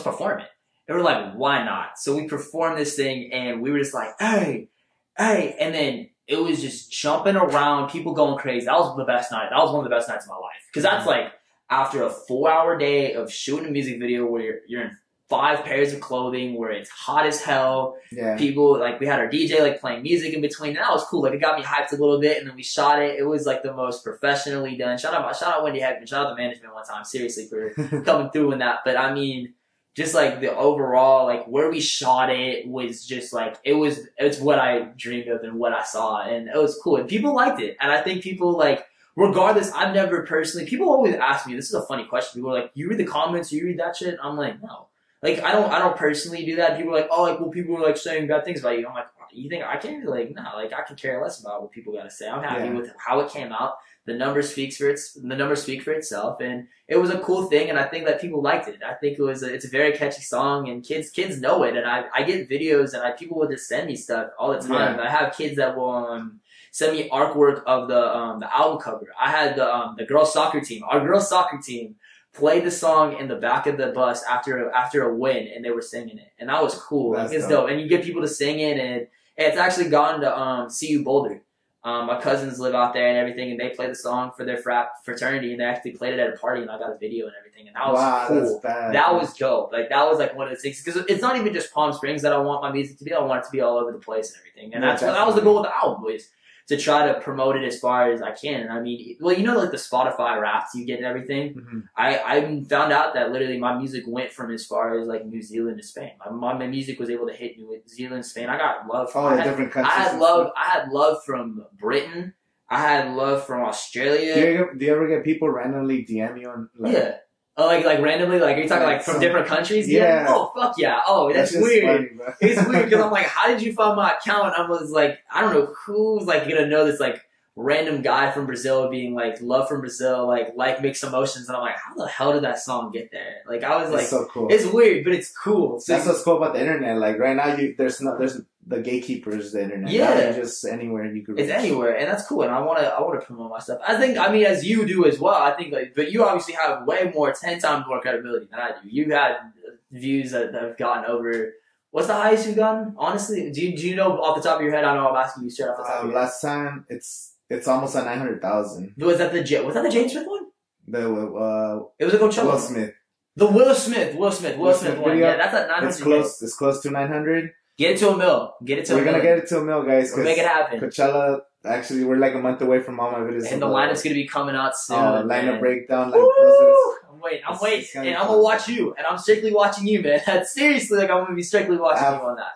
perform it. And we're like, why not? So we performed this thing, and we were just like, hey, and then it was just jumping around, people going crazy. That was the best night. That was one of the best nights of my life. Because that's like, after a 4-hour day of shooting a music video where you're in 5 pairs of clothing, where it's hot as hell. Yeah. People, like, we had our DJ, like, playing music in between. And that was cool. Like, it got me hyped a little bit, and then we shot it. It was, like, the most professionally done. Shout out Wendy Heckman. Shout out the management one time, seriously, for coming through in that. But, I mean, just, like, the overall, like, where we shot it was just, like, it's what I dreamed of and what I saw. And it was cool. And people liked it. And I think people, like, regardless, I've never personally, people always ask me, this is a funny question. People are like, you read the comments, you read that shit? I'm like, no. Like, I don't personally do that. People are like, oh, like, well, people are, like, saying bad things about you. I'm like, you think I can? Like, no, like, I can care less about what people got to say. I'm happy with how it came out. The numbers speak for itself, and it was a cool thing, and I think that people liked it. I think it's a very catchy song, and kids know it, and I get videos, and people will just send me stuff all the time. Yeah. I have kids that will send me artwork of the album cover. I had the girls soccer team. Our girls soccer team played the song in the back of the bus after a win, and they were singing it, and that was cool. Like, it's dope, and you get people to sing it, and it's actually gone to CU Boulder. My cousins live out there and everything, and they play the song for their fraternity, and they actually played it at a party, and I got a video and everything, and that was cool. That was dope. Like, that was like one of the things, because it's not even just Palm Springs that I want my music to be. I want it to be all over the place and everything, and that was the goal of the album, was to try to promote it as far as I can. And I mean, well, you know, like the Spotify Wrapped you get and everything. Mm-hmm. I found out that literally my music went from as far as like New Zealand to Spain. My music was able to hit New Zealand, Spain. I got love from different countries. I had love from Britain. I had love from Australia. Do you ever get people randomly DM you on? Like, yeah. Oh, like randomly, like, are you talking like from different countries? Yeah. Oh, fuck yeah. Oh, that's weird. Funny, it's weird because I'm like, how did you find my account? I was like, I don't know who's like gonna know this like random guy from Brazil being like love from Brazil, like Mixed Emotions, and I'm like, how the hell did that song get there? Like, I was like, so cool. It's weird, but it's cool. So that's what's cool about the internet. Like right now, there's the gatekeepers, the internet. Yeah, just anywhere you can reach. It's anywhere, and that's cool. And I want to promote my stuff. I mean, as you do as well. I think, like, but you obviously have way more, 10 times more credibility than I do. You had views that have gotten over. What's the highest you've gotten? Honestly, do you know off the top of your head? I know I'm asking you straight off the top of your head. Last time, it's almost at 900,000. Was that the James Smith one? It was a Coachella. Will Smith. The Will Smith one. Video? Yeah, that's at 900. It's close to 900. Get it to $1 million. We're gonna get it to $1 million, guys. We'll make it happen. Coachella, actually, we're like a month away from all my videos. And the lineup's gonna be coming out soon. Lineup breakdown. Like, I'm waiting. And I'm gonna watch you. And I'm strictly watching you, man. Seriously, like, I'm gonna be strictly watching you on that.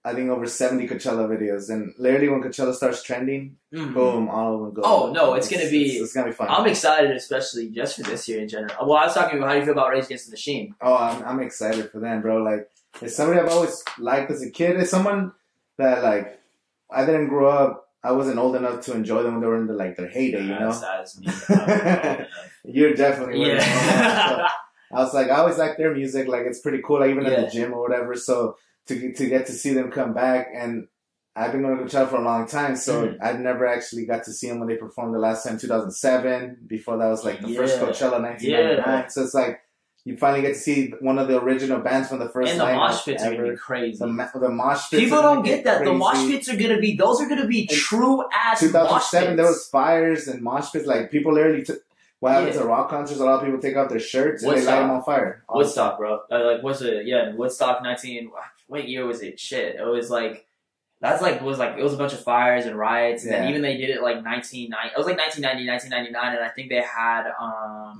I think over 70 Coachella videos. And literally when Coachella starts trending, boom, all of them go. Oh, no, it's gonna be... It's gonna be fun. I'm excited, especially just for this year in general. Well, I was talking about how do you feel about Rage Against the Machine. Oh, I'm excited for them, bro. Like, it's somebody I've always liked as a kid. It's someone that, like, I didn't grow up. I wasn't old enough to enjoy them when they were in their heyday, you know? That's me. You're definitely yeah. So I was like, I always liked their music. Like, it's pretty cool, like, even at the gym or whatever. So to get to see them come back. And I've been going to Coachella for a long time, so I've never actually got to see them when they performed the last time, 2007. Before that was like the first Coachella, 1999. So it's like you finally get to see one of the original bands from the first. And the mosh pits are gonna be crazy. The mosh pits. People don't get that. Crazy. The mosh pits are gonna be. Those are gonna be true ass. 2007, mosh pits. There was fires and mosh pits. Like people literally took. What happens to rock concerts? A lot of people take off their shirts and they light them on fire. Woodstock, bro. Like what's it? Yeah, Woodstock 19. What year was it? Shit, it was like. That's like, it was a bunch of fires and riots, and then even they did it like 1990, it was like 1990, 1999, and I think they had,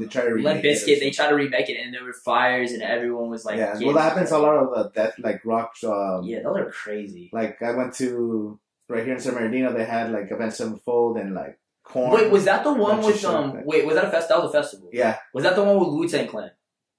they tried to remake Limp Bizkit, they tried to remake it, and there were fires, and everyone was like, well, that happens a lot of the death, like rock, yeah, those are crazy. Like, I went to, right here in San Bernardino, they had like Avenged Sevenfold and like Korn. Wait, was that the one with, wait, was that that was a festival? Yeah. Was that the one with Wu-Tang Clan?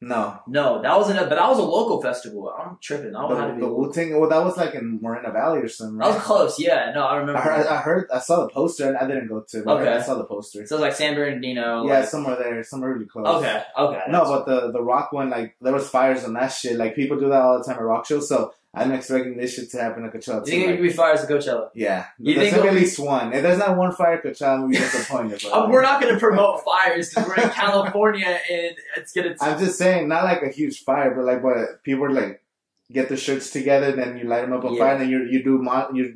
No, that wasn't. But that was a local festival. I'm tripping. I don't know how to be. The Wu-Tang. Well, that was like in Moreno Valley or something. Right? That was close. Yeah, no, I remember. I saw the poster and I didn't go to it. Okay, I saw the poster. So it was like San Bernardino. Yeah, somewhere there, somewhere really close. Okay. No, but the rock one, like there was fires on that shit. Like people do that all the time at rock shows. So I'm expecting this shit to happen at Coachella. You think there could be fires at Coachella? Yeah. There's going to be at least one. If there's not one fire at Coachella, I'm going to be disappointed. We're not going to promote fires because we're in California and it's going to... I'm just saying, not like a huge fire, but like what people are like, get the shirts together, then you light them up on fire, and then you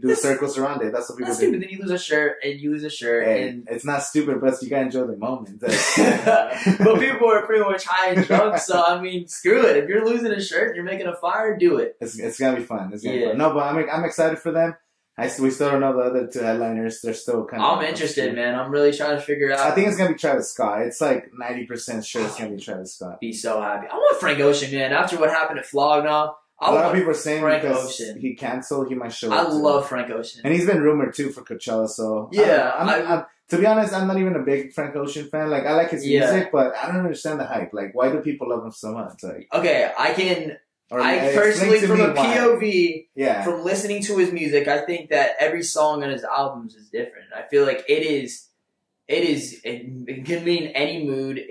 do circles around it. That's what people do. Stupid. Then you lose a shirt, hey, and it's not stupid, but you gotta enjoy the moment. But people are pretty much high and drunk, so I mean, screw it. If you're losing a shirt and you're making a fire, do it. It's gonna be fun. It's gonna be fun. No, but I'm excited for them. We still don't know the other two headliners. They're still kind of... I'm interested, man. I'm really trying to figure out... I think it's going to be Travis Scott. It's like 90% sure it's going to be Travis Scott. Be so happy. I want Frank Ocean, man. After what happened at Flog Gnaw, a lot of people are saying Frank because Ocean. He canceled, he might show up. I love Frank Ocean. And he's been rumored, too, for Coachella, so... Yeah. To be honest, I'm not even a big Frank Ocean fan. Like, I like his music, but I don't understand the hype. Like, why do people love him so much? Like, okay, I personally, from a POV, from listening to his music, I think that every song on his albums is different. I feel like it can be in any mood.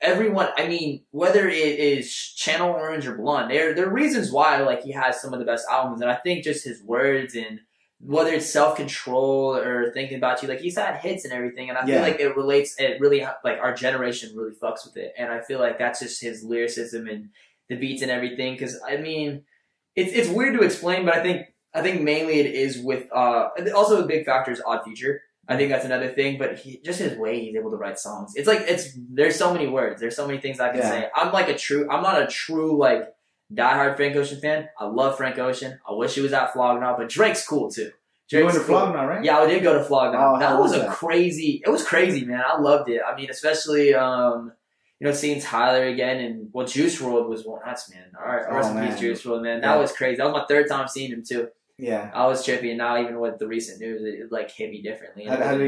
Everyone, I mean, whether it is Channel Orange or Blonde, there are reasons why, like, he has some of the best albums, and I think just his words and whether it's Self-Control or Thinking About You, like, he's had hits and everything, and I feel like it really, like, our generation really fucks with it, and I feel like that's just his lyricism and the beats and everything, because I mean, it's weird to explain, but I think mainly it is with also a big factor is Odd Future. I think that's another thing, but just his way he's able to write songs. It's like there's so many words, there's so many things I can say. I'm not a true like diehard Frank Ocean fan. I love Frank Ocean. I wish he was at Flog Gnaw, but Drake's cool too. You went to Flog Gnaw, right? Yeah, I did go to Flog Gnaw. That was crazy. It was crazy, man. I loved it. I mean, especially seeing Tyler again, and Juice WRLD was one. That's, man. All right, rest in peace, Juice WRLD, man. That was crazy. That was my third time seeing him too. Yeah, I was trippy, and now even with the recent news, it like hit me differently. How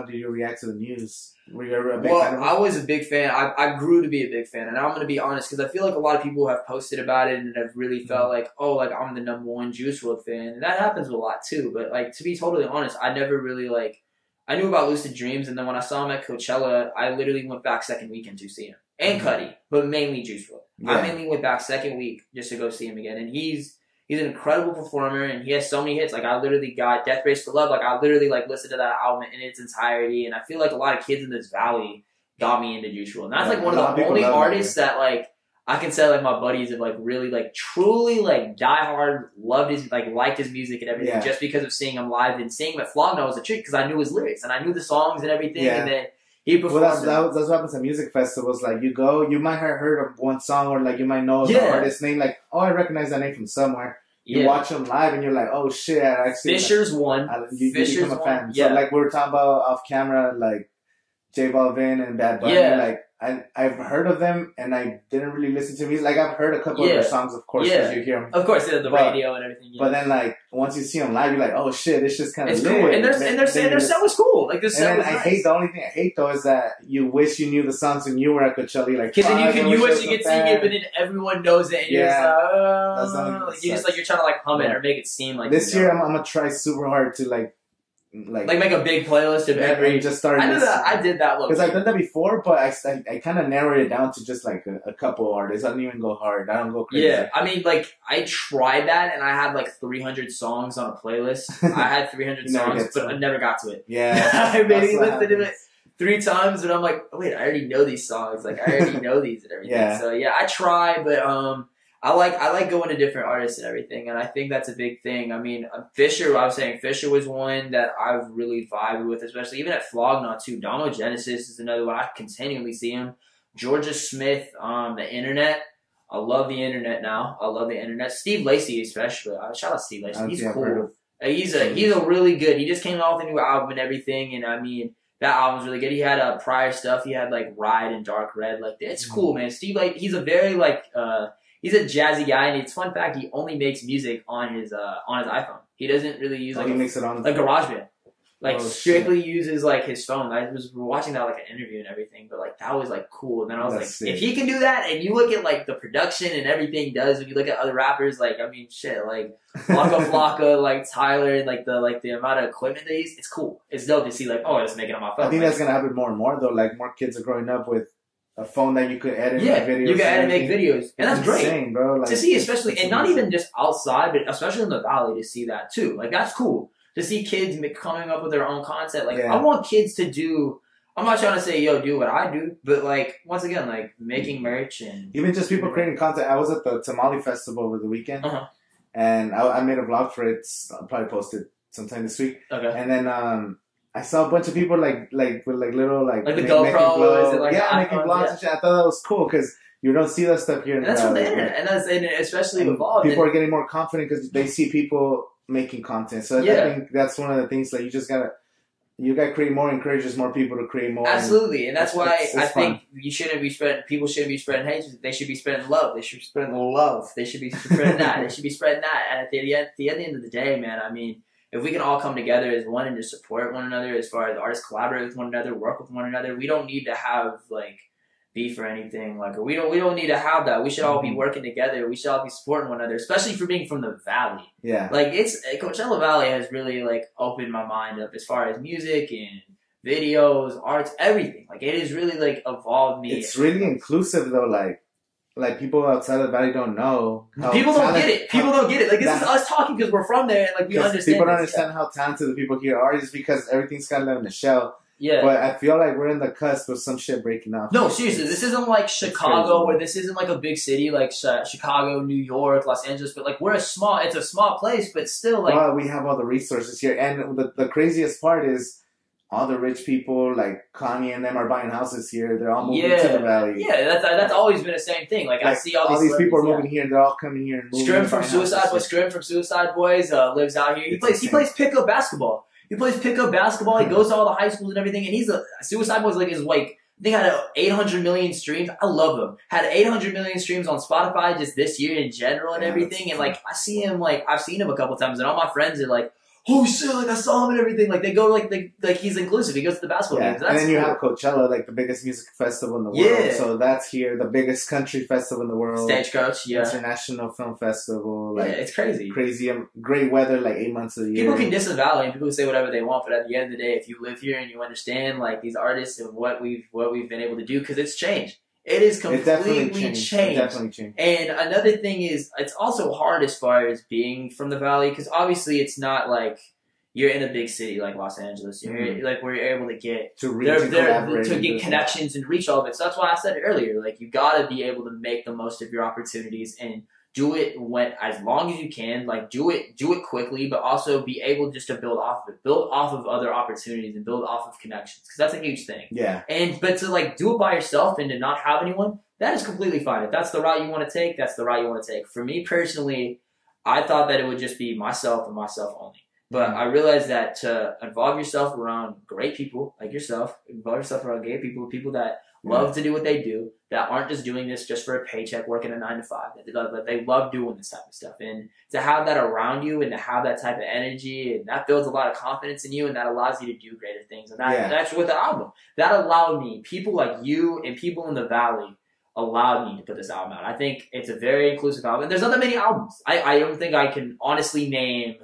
do you react to the news? Were you ever a big fan of it? I was a big fan. I grew to be a big fan, and I'm going to be honest because I feel like a lot of people have posted about it and have really felt like, oh, like I'm the #1 Juice WRLD fan, and that happens a lot too. But like, to be totally honest, I never really like. I knew about Lucid Dreams, and then when I saw him at Coachella, I literally went back second weekend to see him. And Cudi, but mainly Juice WRLD. Yeah. I mainly went back second week just to go see him again. And he's an incredible performer, and he has so many hits. Like, I literally got Death Race for Love. Like, I literally, like, listened to that album in its entirety. And I feel like a lot of kids in this valley got me into Juice WRLD. And that's, like, one of the only artists that, like, I can say, like, my buddies have, like, really, like, truly, like, diehard, loved his, like, liked his music and everything just because of seeing him live. And seeing him at Flog Gnaw was a treat because I knew his lyrics and I knew the songs and everything. And then he performed. Well, that's what happens at music festivals. Like, you go, you might have heard of one song or, like, you might know the artist's name. Like, oh, I recognize that name from somewhere. You watch them live and you're like, oh, shit. Fisher's one. You become a fan. So, like, we were talking about off camera, like, J Balvin and Bad Bunny. Like, I've heard of them, and I didn't really listen to music. Like, I've heard a couple of their songs, of course, because you hear them. Of course, the radio and everything. But then, like, once you see them live, you're like, oh, shit, it's just kind of cool. And their set was cool. Like, the set was nice. The only thing I hate, though, is that you wish you knew the songs when you were at Coachella. Like, because then you wish you could sing it, but then everyone knows it, and you're just like, you're trying to, like, hum it or make it seem like this year, I'm going to try super hard to, like, like make a big playlist of every. Just start. I did that because I've done that before, but I kind of narrowed it down to just like a couple artists. I don't even go hard. I don't go crazy. Yeah, I mean, like I tried that, and I had like 300 songs on a playlist. I had 300 songs, but I never got to it. Yeah, I maybe listened to it 3 times, and I'm like, oh, wait, I already know these songs. Like I already know these and everything. Yeah. So yeah, I try, but I like going to different artists and everything, and I think that's a big thing. I mean, Fisher, I was saying Fisher was one that I've really vibed with, especially even at Flog Gnaw too. Domo Genesis is another one. I continually see him. Georgia Smith, the Internet. I love the Internet now. I love the Internet. Steve Lacy especially. Shout out Steve Lacy. He's cool. He's a really good. He just came out with a new album and everything, and I mean that album's really good. He had prior stuff. He had like Ride and Dark Red. Like it's cool, man. Steve, like he's a very he's a jazzy guy, and it's fun fact he only makes music on his iPhone. He doesn't really use he makes it on a GarageBand. Like strictly uses like his phone. I was watching that like an interview and everything, but like that was like cool. And then I was sick. If he can do that, and you look at like the production and everything he does, when you look at other rappers, like I mean, shit, like Flocka Flocka, like Tyler, and like the amount of equipment they use, it's cool. It's dope to see like, oh, I just make it on my phone. I think that's gonna happen more and more though. Like more kids are growing up with a phone that you could edit videos. You can edit and make videos. And that's great. Insane, bro. Like, to see, especially, and not even just outside, but especially in the Valley to see that too. Like, that's cool. To see kids coming up with their own content. Like, I want kids to do, I'm not trying to say, yo, do what I do, but like, once again, like, making merch and... Even just people creating content. I was at the Tamale Festival over the weekend, and I made a vlog for it. I'll probably post it sometime this week. Okay. And then, I saw a bunch of people like with like little like the GoPro, making vlogs and shit. I thought that was cool because you don't see that stuff here. That's from the internet, and especially evolved. People are getting more confident because they see people making content. So I think that's one of the things that you gotta create more, encourages more people to create more. Absolutely, and that's why I think people shouldn't be spreading hate. They should be spreading love. They should be spreading love. They should be spreading that. They should be spreading that. And at the end of the day, man, I mean, if we can all come together as one and just support one another, as far as artists collaborate with one another, work with one another, we don't need to have like beef or anything. Like we don't need to have that. We should all be working together. We should all be supporting one another, especially for being from the Valley. Yeah, like Coachella Valley has really like opened my mind up as far as music and videos, arts, everything. Like it has really like evolved me. It's really inclusive though. Like people outside of the Valley don't know. People don't get it. People don't get it. Like this is us talking because we're from there and like we understand. People don't understand how talented the people here are just because everything's kind of in the shell. Yeah. But I feel like we're in the cusp of some shit breaking off. No, seriously, this isn't like Chicago or this isn't like a big city like Chicago, New York, Los Angeles, but like it's a small place, but still like. Well, we have all the resources here, and the craziest part is. All the rich people, like Kanye and them, are buying houses here. They're all moving to the Valley. Yeah, that's always been the same thing. Like I see all these people are moving here. They're all coming here and moving. Scrim from Suicide Boys lives out here. He plays pickup basketball. He goes to all the high schools and everything. And he's Suicide Boys they had 800 million streams. I love them. Had 800 million streams on Spotify just this year in general and everything. And like I see him I've seen him a couple times, and all my friends are like, oh shit, like I saw him and everything. Like they go like he's inclusive. He goes to the basketball games. And then you have Coachella, like the biggest music festival in the world. So that's here, the biggest country festival in the world. Stagecoach, International Film Festival. Like it's crazy. Great weather, like 8 months of the year. People can diss the Valley and people can say whatever they want, but at the end of the day, if you live here and you understand like these artists and what we've been able to do, because it's changed. It is completely changed. It definitely changed. And another thing is, it's also hard as far as being from the Valley, because obviously it's not like you're in a big city like Los Angeles. You're like where you're able to get to get connections and reach all of it. So that's why I said it earlier. Like you got to be able to make the most of your opportunities and do it as long as you can. Like do it quickly, but also be able just to build off of other opportunities and build off of connections, because that's a huge thing. Yeah. But to like do it by yourself and to not have anyone, that is completely fine. If that's the route you want to take, that's the route you want to take. For me personally, I thought that it would just be myself and myself only. But I realized that to involve yourself around great people like yourself, involve yourself around gay people that love to do what they do, that aren't just doing this just for a paycheck, working a 9 to 5, that they love doing this type of stuff. And to have that around you and to have that type of energy, and that builds a lot of confidence in you, and that allows you to do greater things. And that's with the album. That allowed me, people like you and people in the Valley allowed me to put this album out. I think it's a very inclusive album. And there's not that many albums. I don't think I can honestly name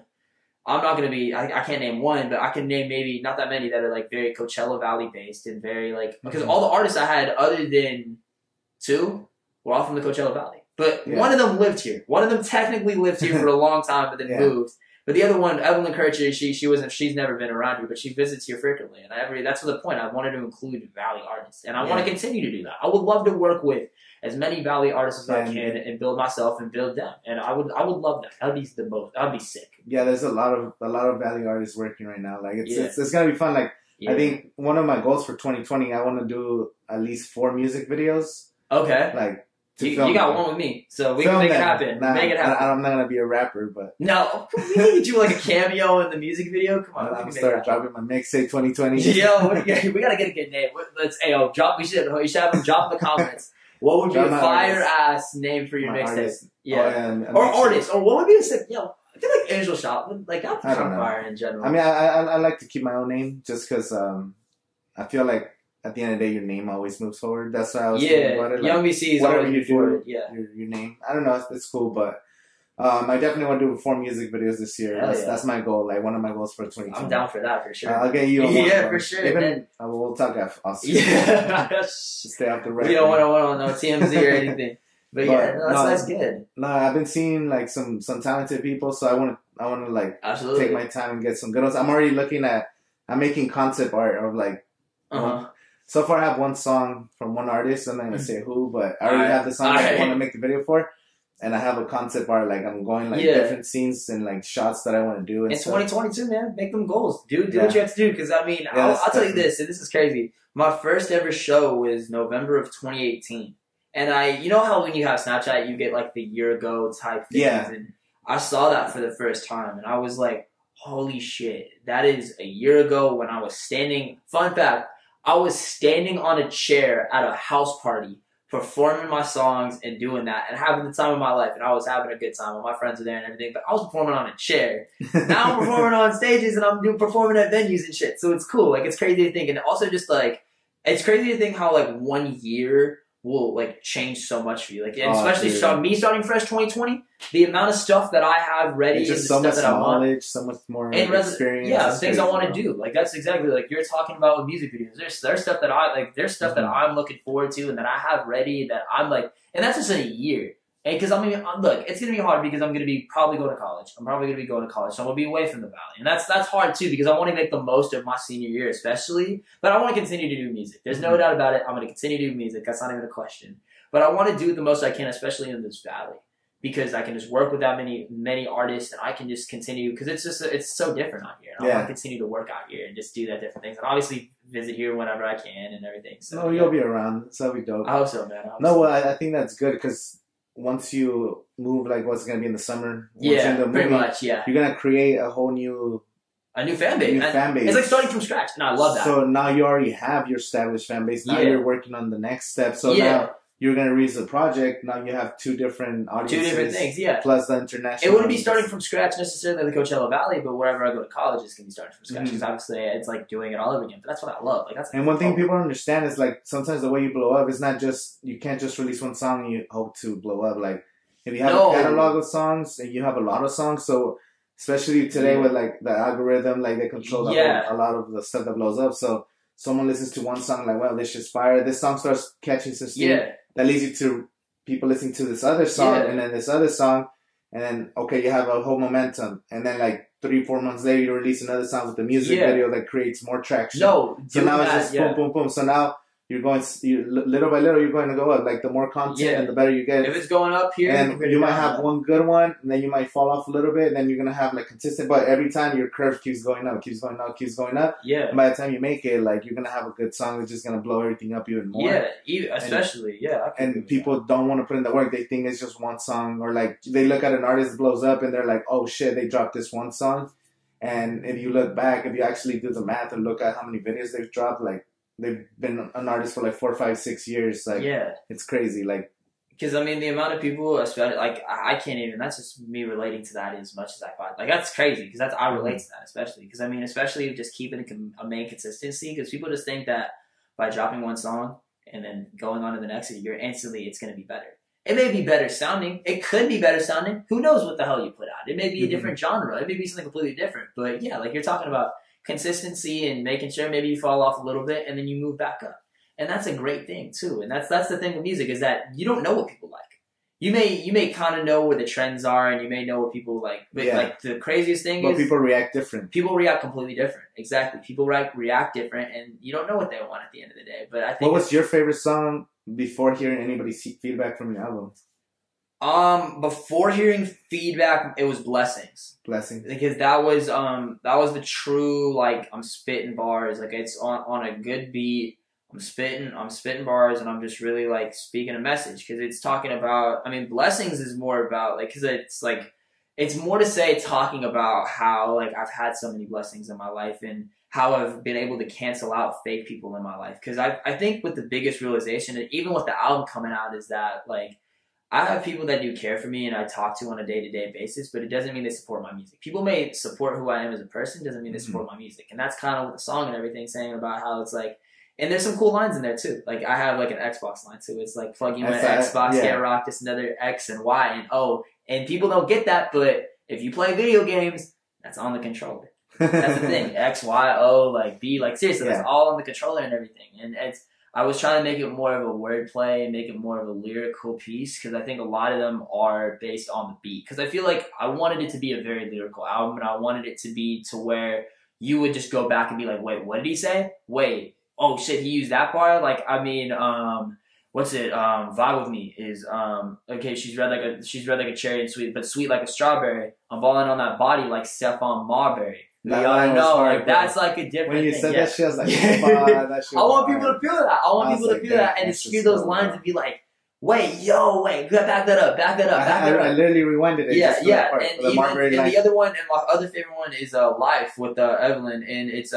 I'm not going to be, I can't name one, but I can name maybe not that many that are like very Coachella Valley based and very like, because all the artists I had other than 2 were all from the Coachella Valley. But one of them lived here. One of them technically lived here for a long time, but then moved. But the other one, Evelyn Kircher, she's never been around here, but she visits here frequently. And that's the point. I wanted to include Valley artists. And I want to continue to do that. I would love to work with as many Valley artists as I can and build myself and build them. And I would love that. That'd be the most. That'd be sick. Yeah, there's a lot of Valley artists working right now. Like it's gonna be fun. Like I think one of my goals for 2020, I want to do at least 4 music videos. Okay. Like you got one with me, so we can make it happen. Make it happen. I'm not gonna be a rapper, but no, we can do like a cameo in the music video. Come on, I'm gonna start dropping my mixtape 2020. Yo, we gotta get a good name. Let's drop. You should have them drop in the comments. What would be a fire ass name for your mixtape? Yeah, or artist, or what would be a sick? Yo, I feel like Angel Shop, like that's fire in general. I mean, I like to keep my own name just because I feel like at the end of the day, your name always moves forward. That's why I was thinking about it. Like, Young BC is whatever you do, your name. I don't know, it's cool, but I definitely want to do 4 music videos this year. That's my goal. Like one of my goals for 2020. I'm down for that for sure. I'll get you on one, for sure. Even we'll talk after. Stay off the record. You don't want to know TMZ or anything. But that's good. No, I've been seeing like some talented people, so I want to like take my time and get some good ones. I'm already I'm making concept art of like. So far, I have one song from one artist. I'm not gonna say who, but I already have the song I want to make the video for, and I have a concept art. Like I'm going like different scenes and like shots that I want to do. It's 2022, man. Make them goals, dude. Do what you have to do. Because I mean, I'll tell you this, and this is crazy. My first ever show was November of 2018, and you know how when you have Snapchat, you get like the year ago type things. Yeah. And I saw that for the first time, and I was like, holy shit, that is a year ago when I was standing. Fun fact. I was standing on a chair at a house party, performing my songs and doing that and having the time of my life. And I was having a good time. All my friends were there and everything, but I was performing on a chair. Now I'm performing on stages and I'm performing at venues and shit. So it's cool. Like, it's crazy to think. And also just like, it's crazy to think how like 1 year will like change so much for you. Like, and especially me starting fresh 2020, the amount of stuff that I have ready is just so much stuff that knowledge, I want, so much more experience. Yeah, things I want to do. Like that's exactly like you're talking about with music videos. There's stuff that I like. There's stuff that I'm looking forward to and that I have ready that I'm like, and that's just in a year. And because I mean, look, it's gonna be hard because I'm gonna be probably going to college. I'm probably gonna be going to college, so I'm gonna be away from the Valley, and that's hard too because I want to make the most of my senior year, especially. But I want to continue to do music. There's no doubt about it. I'm gonna continue to do music. That's not even a question. But I want to do the most I can, especially in this Valley, because I can just work with that many artists, and I can just continue because it's so different out here. And I want to continue to work out here and just do that different things, and obviously visit here whenever I can and everything. So you'll be around. So that'll be dope. I hope so, man. I think that's good because once you move, like what's gonna be in the summer, pretty much, you're gonna create a whole new fan base. It's like starting from scratch, and I love that. So now you already have your established fan base. Now you're working on the next step. So now you're going to release the project. Now you have 2 different audiences. 2 different things, plus the international. It wouldn't be starting from scratch necessarily in the Coachella Valley, but wherever I go to college, it's going to be starting from scratch. Because obviously, it's like doing it all over again. But that's what I love. Like and one thing people don't understand is like sometimes the way you blow up is not just you can't just release one song and you hope to blow up. Like if you have a catalog of songs and you have a lot of songs, so especially today with like the algorithm, like they control a lot of the stuff that blows up. So someone listens to one song like, well, this just fire. This song starts catching some steam. That leads you to people listening to this other song and then this other song. And then, okay, you have a whole momentum. And then like 3-4 months later, you release another song with a music video that creates more traction. So now it's just boom, boom, boom. So now you're going, little by little, you're going to go up. Like the more content and the better you get. If it's going up here, and you might have one good one, and then you might fall off a little bit, and then you're going to have like consistent, but every time your curve keeps going up, keeps going up, keeps going up. Yeah. And by the time you make it, like you're going to have a good song that's just going to blow everything up even more. Yeah, especially, and people don't want to put in the work. They think it's just one song, or like they look at an artist that blows up, and they're like, oh shit, they dropped this one song. And if you look back, if you actually do the math and look at how many videos they've dropped, like, they've been an artist for like 4, 5, 6 years. Like, it's crazy. Like, because I mean, the amount of people, especially like I can't even. That's just me relating to that as much as I find. Like that's crazy because I relate to that especially because I mean, especially just keeping a main consistency because people just think that by dropping one song and then going on to the next year, instantly it's going to be better. It may be better sounding. It could be better sounding. Who knows what the hell you put out? It may be a different genre. It may be something completely different. But yeah, like you're talking about consistency and making sure maybe you fall off a little bit and then you move back up. And that's a great thing too. And that's the thing with music is that you don't know what people like. You may kind of know where the trends are, and you may know what people like. But like the craziest thing is people react different. People react completely different. Exactly. People react different, and you don't know what they want at the end of the day. But I think. What was your favorite song before hearing anybody's feedback from your album? Before hearing feedback, it was Blessings. Blessings. Because that was the true, like, I'm spitting bars, like it's on a good beat. I'm spitting bars, and I'm just really like speaking a message, because it's talking about, I mean, Blessings is more about like, because it's like, it's more to say talking about how like I've had so many blessings in my life and how I've been able to cancel out fake people in my life. Because I think with the biggest realization, and even with the album coming out, is that like I have people that do care for me and I talk to on a day-to-day basis, but it doesn't mean they support my music. People may support who I am as a person, doesn't mean they support my music. And that's kind of what the song and everything saying about how it's like, and there's some cool lines in there too. Like I have like an Xbox line too. It's like plug in an Xbox, get rocked, just another X and Y and O. And people don't get that, but if you play video games, that's on the controller. That's the thing. X, Y, O, like B, like seriously, it's all on the controller and everything. And I was trying to make it more of a wordplay and make it more of a lyrical piece, because I think a lot of them are based on the beat. Because I feel like I wanted it to be a very lyrical album, and I wanted it to be to where you would just go back and be like, wait, what did he say? Wait. Oh shit, he used that bar? Like, I mean, what's it? Vibe with me is okay, she's red like a cherry and sweet, but sweet like a strawberry. I'm balling on that body like Stephon Marbury. I know, like that's like a different when you thing. said that shit, I was like, that shit I want people to feel that. I want people to feel that and to hear those lines and be like, wait, back that up. I literally rewinded it. Yeah. And the other one, and my other favorite one is Life with Evelyn, and it's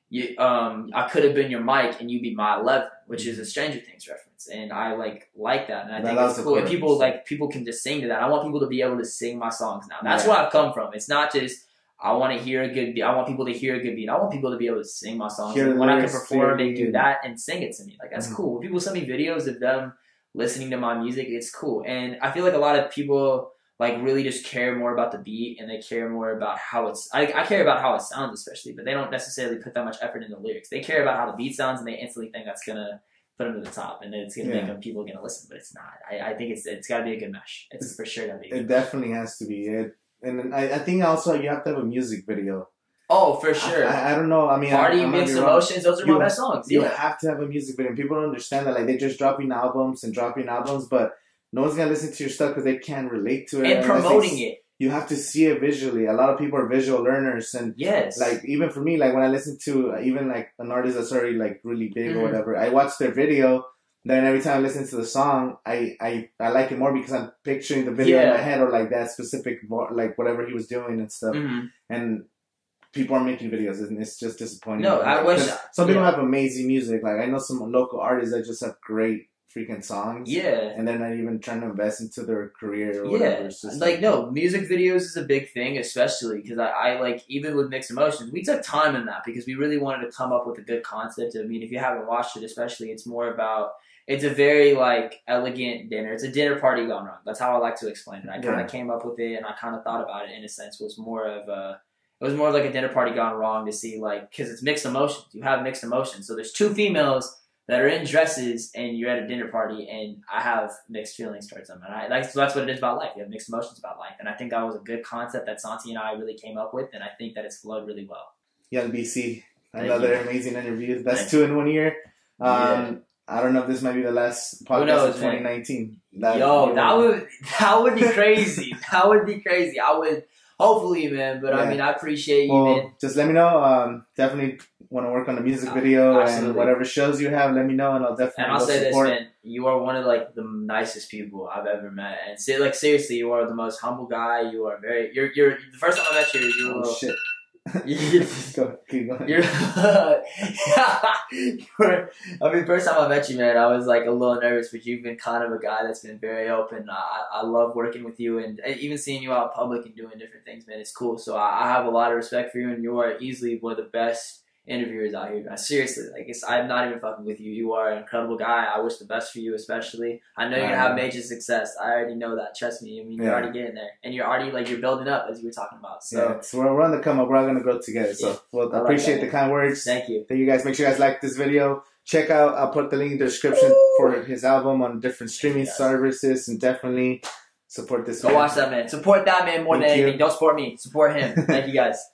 I could have been your Mike and you be my 11, which is a Stranger Things reference, and I like that, and I think it's cool. And people can just sing to that. I want people to be able to sing my songs now. That's where I've come from. It's not just I want to hear a good beat. I want people to hear a good beat. I want people to be able to sing my songs. And when I can perform, they do that and sing it to me. Like that's cool. When people send me videos of them listening to my music, it's cool. And I feel like a lot of people like really just care more about the beat, and they care more about how it's. I care about how it sounds, especially, but they don't necessarily put that much effort into the lyrics. They care about how the beat sounds, and they instantly think that's gonna put them to the top, and it's gonna make people gonna listen. But it's not. I think it's got to be a good mesh. It's for sure gotta be. It definitely has to be it, and I think also you have to have a music video. Oh, for sure. I don't know. I mean, Party, Mixed Emotions. Those are my best songs. You have to have a music video. People don't understand that. Like, they're just dropping albums, but no one's going to listen to your stuff because they can't relate to it. And promoting it. You have to see it visually. A lot of people are visual learners. And like, even for me, like when I listen to even like an artist that's already like really big or whatever, I watch their video. Then every time I listen to the song, I like it more because I'm picturing the video in my head, or like that specific, like whatever he was doing and stuff. And people are making videos, and it's just disappointing. No, I wish. Some people have amazing music. Like I know some local artists that just have great freaking songs. Yeah. And they're not even trying to invest into their career or whatever. It's just no, music videos is a big thing, especially because I like, even with Mixed Emotions, we took time in that because we really wanted to come up with a good concept. I mean, if you haven't watched it, especially, it's more about, it's a very like elegant dinner. It's a dinner party gone wrong. That's how I like to explain it. I kind of came up with it, and I kind of thought about it in a sense. It was more of like a dinner party gone wrong, to see, like, because it's mixed emotions. You have mixed emotions. So there's two females that are in dresses, and you're at a dinner party, and I have mixed feelings towards them. And so that's what it is about life. You have mixed emotions about life. And I think that was a good concept that Santi and I really came up with, and I think that it's flowed really well. Yeah, BC. Another amazing interview. That's 2 in 1 year. I don't know if this might be the last podcast of 2019. That would be crazy. That would be crazy. I would... Hopefully, man. But I mean, I appreciate you, man. Just let me know. Definitely want to work on the music video and whatever shows you have. Let me know, and I'll definitely. And I'll say this, man. You are one of like the nicest people I've ever met, and like seriously, you are the most humble guy. You are very. You're the first time I met you. You're a little shit. Keep going. First time I met you, man, I was like a little nervous, but you've been kind of a guy that's been very open. I love working with you, and even seeing you out in public and doing different things, man, it's cool. So I have a lot of respect for you, and you are easily one of the best interviewers out here, guys. Seriously, like I'm not even fucking with you. You are an incredible guy. I wish the best for you, especially. I know you're gonna have major success. I already know that. Trust me. I mean, you're already getting there, and you're already you're building up as you were talking about. So, so we're on the come up. We're all gonna grow together. So, well, I appreciate the kind words. Thank you. Thank you guys. Make sure you guys like this video. Check out. I'll put the link in the description for his album on different streaming services, and definitely support this. Go watch that man. Support that man more than anything. Don't support me. Support him. Thank you guys.